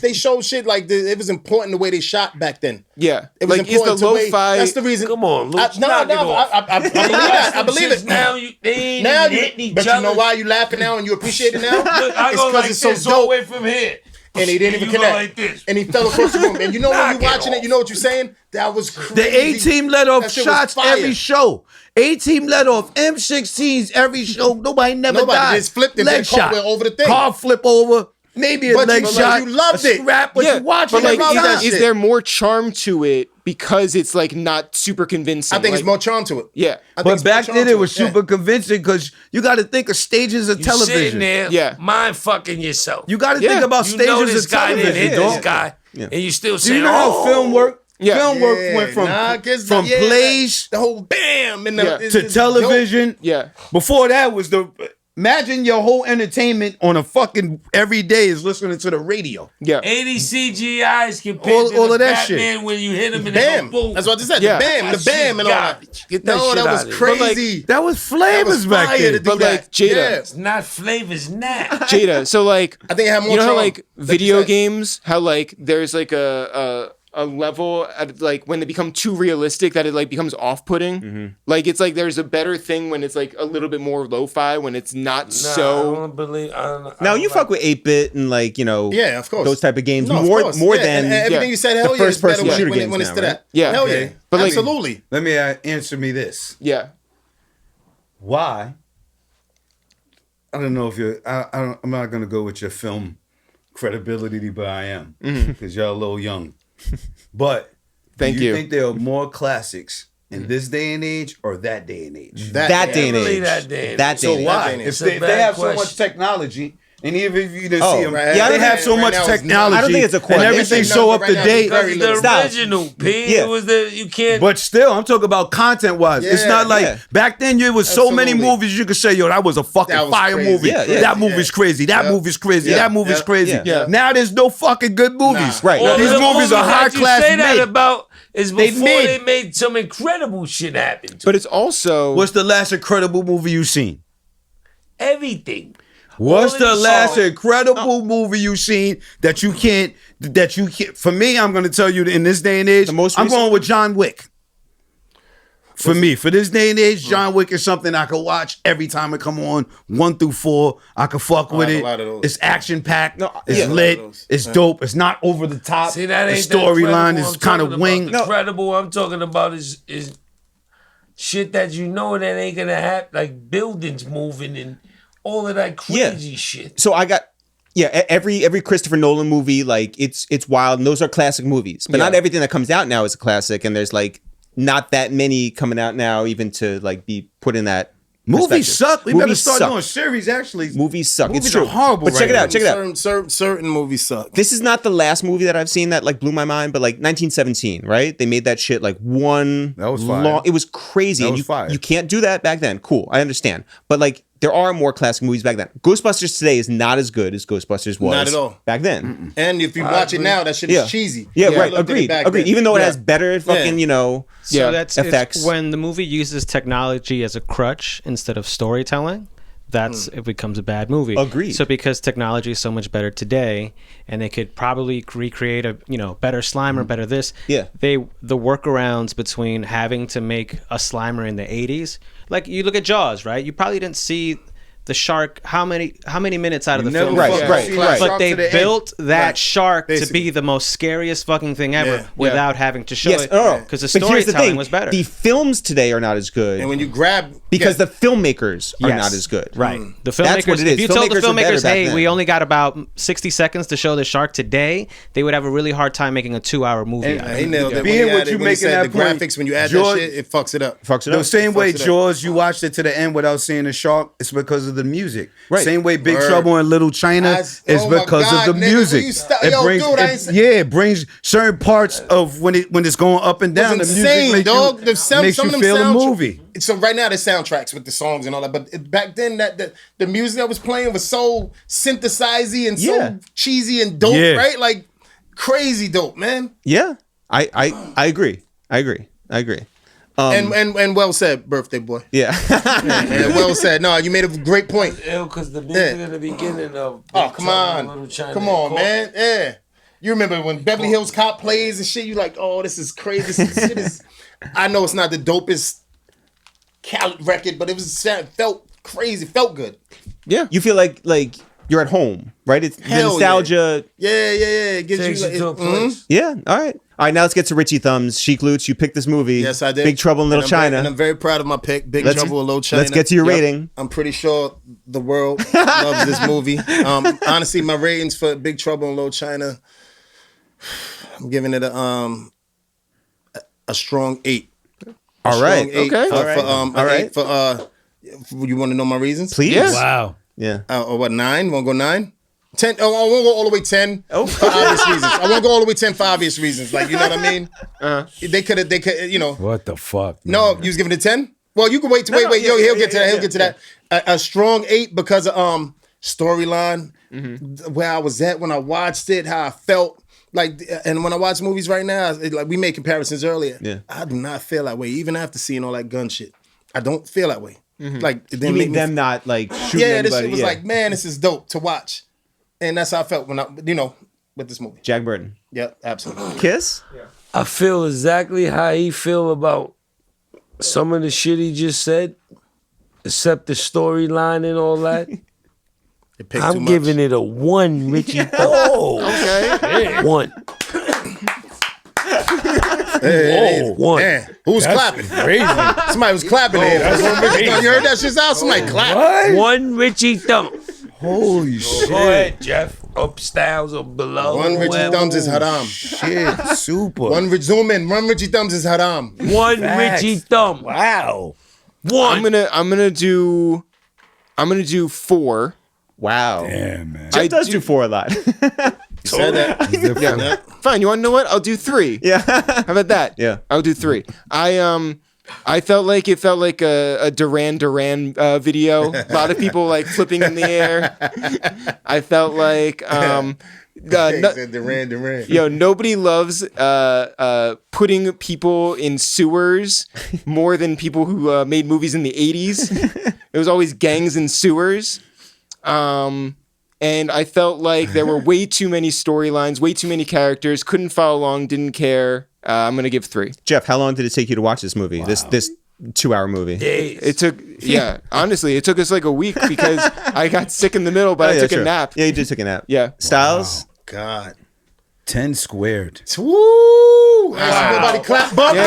they showed shit like it was important the way they shot back then. yeah, It was like is important the to way. lo-fi? That's the reason. Come on, Luke. No, knock it off. I believe that. I believe it. Now they ain't Now even you, hitting each but other. you know why you laughing now and you appreciate it now? Look, I It's go 'cause like it's so this all the dope. way from here. And he didn't even You go connect. like this. And he fell across the room. And you know when Knock you're it watching off. it, you know what you're saying? That was crazy. The A-Team let off That shit was shots fire. every show. A-Team let off M16s every show. Nobody died. just flipped and Leg then shot. cartwheel over the thing. Car flip over. Maybe a But leg you- but shot. you loved a it. scrap, but Yeah, you watching but like, every time. that is shit. there more charm to it because it's like not super convincing? I think like, it's more charm to it. Yeah, I think But it's more back charm then to it was super Yeah. convincing because you got to think of stages of You sitting television. there, Yeah. mind fucking yourself. You got to Yeah. think about You stages know this of guy television. didn't hit dog. this guy, and you still Do saying, you know how film work? Yeah. Film work Yeah, went from nah, 'cause from yeah, plays the whole bam and Yeah. it's to dope. television. yeah. Before that was the Imagine your whole entertainment on a fucking every day is listening to the radio. Yeah. 80 CGIs compared to all the of that Batman shit. when you hit him and Bam. they go boom. That's what I just said. Yeah. The bam and all that. Get that No, shit that out was of there. crazy. That was flavors back fire then. to do But, like, that. Jada- Yeah. It's not flavors, not. Jada. So like, I think it had more you know how charm, like like you video said. games, how like there's like a level at like when they become too realistic that it like becomes off-putting. Mm-hmm. Like it's like there's a better thing when it's like a little bit more lo-fi when it's not I so. don't believe. Now you fuck with 8-bit and like Yeah, of course. those type of games No, of more course. more Yeah, than and everything you said. Hell the yeah, it's first-person better shooter when, games when it's now, to right? that. Yeah. Hell Okay. yeah, But, like- absolutely. Let me answer me this. Yeah. Why? I don't know if you're. I'm not gonna go with your film credibility, but I am because you're a little young. But Thank do you you. think there are more classics in this day and age or that day and age? that day and Definitely age. that day and That age. day So and age. why? It's If a they bad have so question. much technology, and even if you didn't Oh, see them, right. Yeah, I they don't have think- so right much now it's technology. I don't think it's a and question. everything Right so now up to it's date. very Because the Stop. original, P. Yeah. It was the you can't. But still, I'm talking about content wise. It's Yeah, not like yeah. back then. There was so many Absolutely. movies you could say, "Yo, that was a fucking That was fire crazy. movie. Yeah, yeah. That movie's crazy. That Yeah. movie's crazy. Yeah. That movie's Yeah. crazy." Yeah. Now there's no fucking good movies. Right. All These the movies are high that class you say that made. about is They before made. they made some incredible shit happen. But it's also What's the last incredible movie you seen? Everything. What's All the of these last songs. incredible movie you seen that you can't? For me, I'm going to tell you that in this day and age, The most I'm recent- going with John Wick. For me, for this day and age, John Wick is something I could watch every time it come on, 1 through 4. I could fuck with I have it. a lot of those. It's action packed. No, It's yeah. lit. A lot of those. It's dope. It's not over the top. See, that the ain't that storyline incredible is I'm kind of talking wing. about. Incredible I'm talking about is shit that you know that ain't gonna happen, like buildings moving and all of that crazy shit. So I got every Christopher Nolan movie, like it's wild, and those are classic movies. But not everything that comes out now is a classic, and there's like not that many coming out now even to like be put in that Movies perspective. suck. We better Movies start suck. doing series. Actually, Movies suck. Movies It's are true. horrible But check right it now. out. Check it out. Certain movies suck. This is not the last movie that I've seen that like blew my mind, but like 1917, right? They made that shit like one That was fire. long. It was crazy. That and was you, fire. you can't do that back then. Cool, I understand. But like there are more classic movies back then. Ghostbusters today is not as good as Ghostbusters was Not at all. back then. And if you watch it now, that shit Yeah. is cheesy. Yeah, You right. looked at it Agreed. back Agreed. then. Even though it Yeah. has better fucking, So Yeah. that's effects. it's when the movie uses technology as a crutch instead of storytelling. That's it becomes a bad movie. Agreed. So because technology is so much better today, and they could probably recreate a better Slimer, better this. Yeah. The workarounds between having to make a Slimer in the 80s, like you look at Jaws, right? You probably didn't see the shark how many minutes out of the never film. Right, fucking right, seen right. a But shark they to the end. built that Right. shark to Basically. be the most scariest fucking thing ever Yeah. without having to show Yes, it. Because the but here's the storytelling thing: was better. the films today are not as good And when you grab because the filmmakers are Yes. not as good. Right. The That's filmmakers, what it is. if you told the Filmmakers were better filmmakers, back hey, then. we only got about 60 seconds to show the shark today, they would have a really hard time making a 2-hour movie. And- out of he it. nailed it. Being When he what added- you when he making said that the point, graphics, when you add George- that shit, it fucks it up. Fucks it The up. same way Fucks it up. Jaws, you watched it to the end without seeing the shark. It's because of the music. Right. Same way Big Word. Trouble in Little China is Oh my because God, of the nigga, music. will you stop- It Yo, brings, dude, I it- ain't say- it brings certain parts of when it's going up and down. It's the insane, music dog. makes you, makes Some you of them feel the soundtracks- movie. So right now, the soundtracks with the songs and all that, but back then, the music that was playing was so synthesizy and Yeah. so cheesy and dope, Yeah. right? Like crazy dope, man. Yeah, I agree. I agree. And well said, birthday boy. Yeah. And well said. No, you made a great point. Because the music in the beginning of Oh, Big come Trouble in on. Little China Come on, caught- man. Yeah. You remember when Beverly Hills Cop plays and shit, you like, oh, this is crazy. This shit is, I know it's not the dopest record, but it felt crazy, felt good. Yeah. You feel like you're at home, right? It's the Hell nostalgia. Yeah. It gives Takes you you to a mhm. place. Yeah. All right. All right. Now let's get to Richie Thumbs. Sheek Lutz, you picked this movie. Yes, I did. Big Trouble in Little And I'm very- China. and I'm very proud of my pick, Big Let's- Trouble in Little China. let's get to your rating. I'm pretty sure the world loves this movie. Honestly, my ratings for Big Trouble in Little China, I'm giving it a strong 8. All right. Strong 8 Okay. For, All right. All right. For you want to know my reasons? Please. Yeah. Wow. Yeah. Or what, 9? Want to go 9? 10? Oh, I won't go all the way 10 Oh. for obvious reasons. I won't go all the way 10 for obvious reasons. Like, you know what I mean? They could, you know. What the fuck? No, you was giving it 10? Well, you can wait. He'll get to that. He'll get to that. A strong 8 because of storyline, where I was at when I watched it, how I felt. Like, and when I watch movies right now, like we made comparisons earlier. Yeah. I do not feel that way, even after seeing all that gun shit. I don't feel that way. Like, it didn't you mean them not like shooting anybody? This shit was like, man, this is dope to watch, and that's how I felt when with this movie. Jack Burton. Yeah, absolutely. Kiss. Yeah. I feel exactly how he feel about some of the shit he just said, except the storyline and all that. I'm giving it a 1, Richie. Okay. 1. Hey, 1. Man, who was clapping? Crazy. Somebody was clapping there. You heard that shit out? Somebody clapped. 1 Richie Thumb. Holy shit. Go ahead, Jeff. Upstairs or below. 1 Richie Thumbs is haram. Shit, super. 1 zoom in. 1 Richie Thumbs is haram. 1 Richie Thumb. Wow. 1. I'm gonna do 4. Wow. Damn, man. Jeff does do 4 a lot. Said that. Yeah. Fine. You want to know what? I'll do 3. Yeah. How about that? Yeah. I'll do 3. I felt like a Duran Duran video. A lot of people like flipping in the air. I felt like Duran. Nobody loves putting people in sewers more than people who made movies in the 80s. It was always gangs in sewers. And I felt like there were way too many storylines, way too many characters, couldn't follow along, didn't care. I'm going to give 3. Jeff, how long did it take you to watch this movie? Wow. This 2-hour movie? Days. It took, honestly, it took us like a week because I got sick in the middle, but I took a nap. Yeah, you did take a nap. Yeah. Styles? Wow. God. 10 squared. Woo! Everybody clap. Bumpy,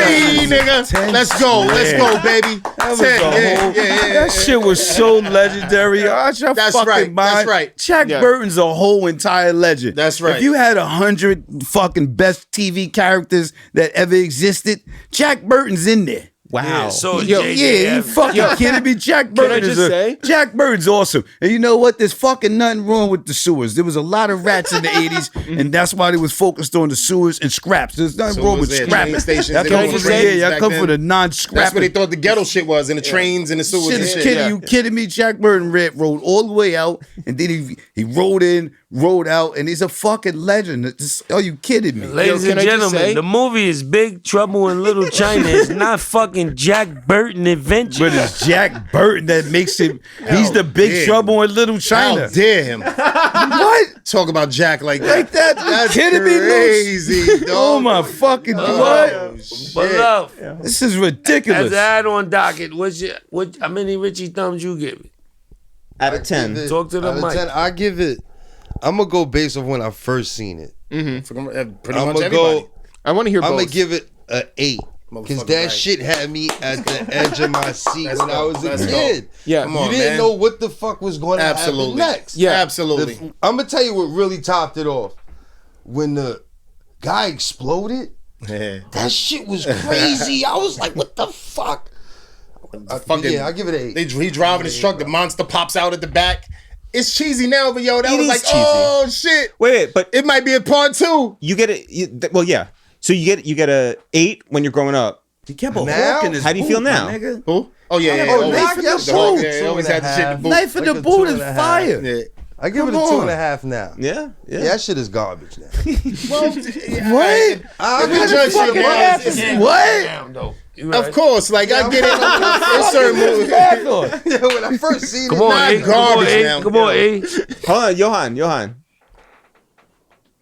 nigga. Let's go. Let's go, baby. 10. That shit was so legendary. That's right. That's right. Jack Burton's a whole entire legend. That's right. If you had 100 fucking best TV characters that ever existed, Jack Burton's in there. Wow. Yeah, so you fucking kidding me? Jack Burton Jack Burton's awesome. And you know what? There's fucking nothing wrong with the sewers. There was a lot of rats in the 80s, and that's why they was focused on the sewers and scraps. There's nothing wrong with scrapping. Y'all come for the non-scrapping. That's what they thought the ghetto shit was, in the trains and the sewers and shit. You kidding me? Jack Burton rode all the way out, and then he rode in, rode out, and he's a fucking legend. Are you kidding me? Ladies and gentlemen, the movie is Big Trouble in Little China. It's not fucking Jack Burton adventure. But it's Jack Burton that makes him. He's the Big Trouble in Little China. How dare him? What? Talk about Jack like that. Like that? That's kidding me? Crazy, dog. Oh my fucking what? But love, this is ridiculous. As an add-on docket, how many Richie Thumbs you give it? Out of 10. Talk to the mic. 10, I give it. I'm gonna go based off when I first seen it. Pretty much everybody. I want to hear both. I'm gonna give it an 8. Because that shit had me at the edge of my seat when I was a kid. Yeah, come on, you didn't man. know what the fuck was going to happen next. Yeah, absolutely. I'm gonna tell you what really topped it off. When the guy exploded, that shit was crazy. I was like, what the fuck? I give it an 8. He driving his truck. The monster pops out at the back. It's cheesy now, but that was like, cheesy. Oh shit. Wait, but it might be a part 2. You get it. Well, yeah. So you get a 8 when you're growing up. He kept a hawk in his How do you feel now? Nigga. Who? Oh yeah. Knife in the boot. Yeah, always had the shit in the boot. Knife in the boot is fire. Yeah. I give it a 2.5 now. Yeah. That shit is garbage now. Well, what? What? Of course, like I get it. It's certain movies. Yeah, when I first seen Come on, garbage now. Come on, A. Hold on, Johan.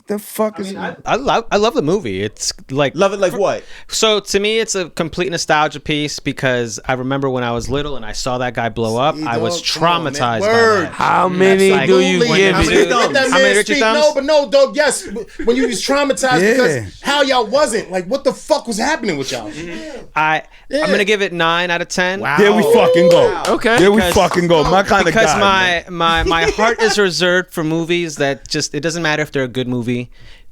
The fuck is I love the movie. It's like love it like what? So to me, it's a complete nostalgia piece because I remember when I was little and I saw that guy blow up. I was traumatized by that. How many do you give How many it? that man speak? No, dog. Yes, when you was traumatized because how y'all wasn't like, what the fuck was happening with y'all? I'm gonna give it 9 out of 10. Wow. There we fucking go. Okay. There we fucking go. My kind of guy. Because my heart is reserved for movies that it doesn't matter if they're a good movie.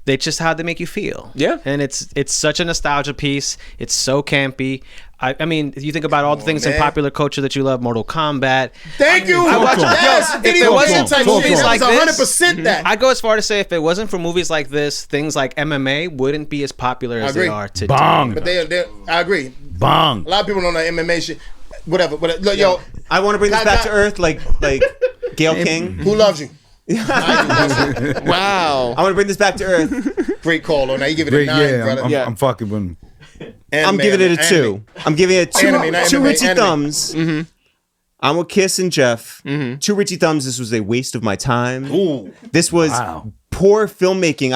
They just how they make you feel. Yeah. And it's such a nostalgia piece. It's so campy. I mean, you think about all the things in popular culture that you love, Mortal Kombat. Thank you. Yes. If it wasn't for movies like this, 100% that. I'd go as far to say if it wasn't for movies like this, things like MMA wouldn't be as popular as they are today. Bong. But I agree. Bong. A lot of people don't know MMA shit. whatever. Look, yo, I want to bring this back to earth, like Gail King. Who loves you? Wow. I want to bring this back to earth. Great call on that. You give it a 9, brother. I'm fucking with him. I'm giving it a 2. I'm giving it two Richie thumbs. Mm-hmm. I'm with Kiss and Jeff. Mm-hmm. 2 Richie thumbs. This was a waste of my time. Ooh. This was poor filmmaking.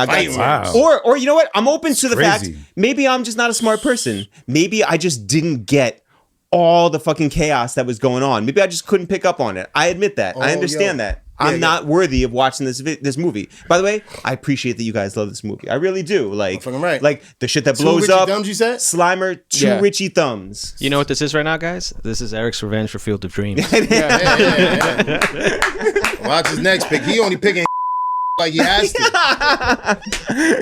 Or you know what? I'm open to the fact maybe I'm just not a smart person. Maybe I just didn't get all the fucking chaos that was going on. Maybe I just couldn't pick up on it. I admit that. I understand that. I'm not worthy of watching this movie. By the way, I appreciate that you guys love this movie. I really do. Like the shit that blows up. 2 Richie thumbs, you said? Slimer, 2 Richie thumbs. You know what this is right now, guys? This is Eric's revenge for Field of Dreams. Watch his next pick. He only picking like he has to.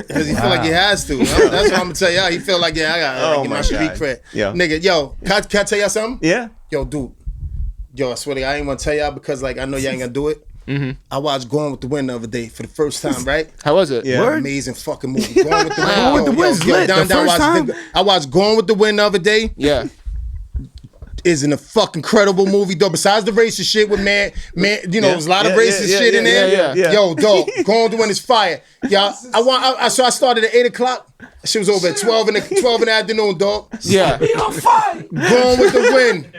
Because he feel like he has to. That's what I'm gonna tell y'all. He feel like, I gotta get my street cred. Yeah. Nigga, yo, can I tell y'all something? Yeah. Yo, dude. Yo, I swear to God, I ain't gonna tell y'all because like I know y'all ain't gonna do it. Mm-hmm. I watched Gone with the Wind the other day for the first time, right? How was it? Yeah, amazing fucking movie. Gone with the Wind. Gone with the Wind's lit. The first time? I watched Gone with the Wind the other day. Yeah. Isn't a fucking incredible movie, though. Besides the racist shit with man, there's a lot of racist shit in there. Yo, dog, Gone with the Wind is fire. Y'all, so I started at 8:00. Shit was over at 12 in the afternoon, dog. Yeah. Set me on fire. Gone with the Wind.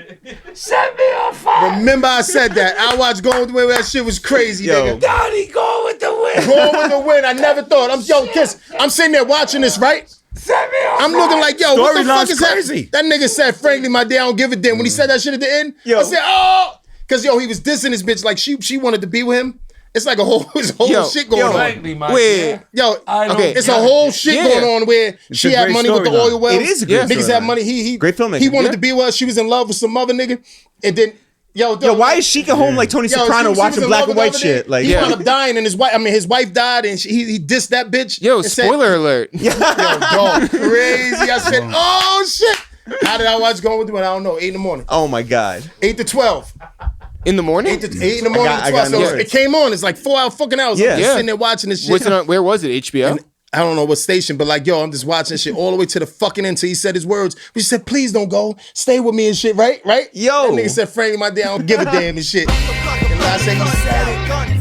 Set me on fire. Remember I said that. I watched Gone with the Wind. That shit was crazy, nigga. Daddy, Gone with the Wind. Gone with the Wind. I never thought. Kiss. I'm sitting there watching this, right? I'm looking like, yo, what the fuck is crazy? That nigga said, frankly, my day, I don't give a damn. When he said that shit at the end, I said, because, he was dissing this bitch like she wanted to be with him. It's like a whole shit going on. It's a whole shit going on where she had money with the oil wells. It is a great niggas had money. Great filmmaking. He wanted to be with her. She was in love with some other nigga. And then, why is Sheek at home like Tony Soprano watching black and white shit? Like, he wound up dying, and his wife died, and he dissed that bitch. Yo, spoiler alert. Yo, dog, crazy. I said, oh shit. How did I watch Gone with the Wind? I don't know. 8 in the morning. Oh my God. 8 to 12. In the morning? 8 in the morning to 12. So it came on. It's like 4 fucking hours. I'm just sitting there watching this shit. Where was it? HBO? And I don't know what station, but like, I'm just watching shit all the way to the fucking end until he said his words. But he said, please don't go. Stay with me and shit, right? Yo. That nigga said, frankly, my day, I don't give a damn and shit. And I said, he said it.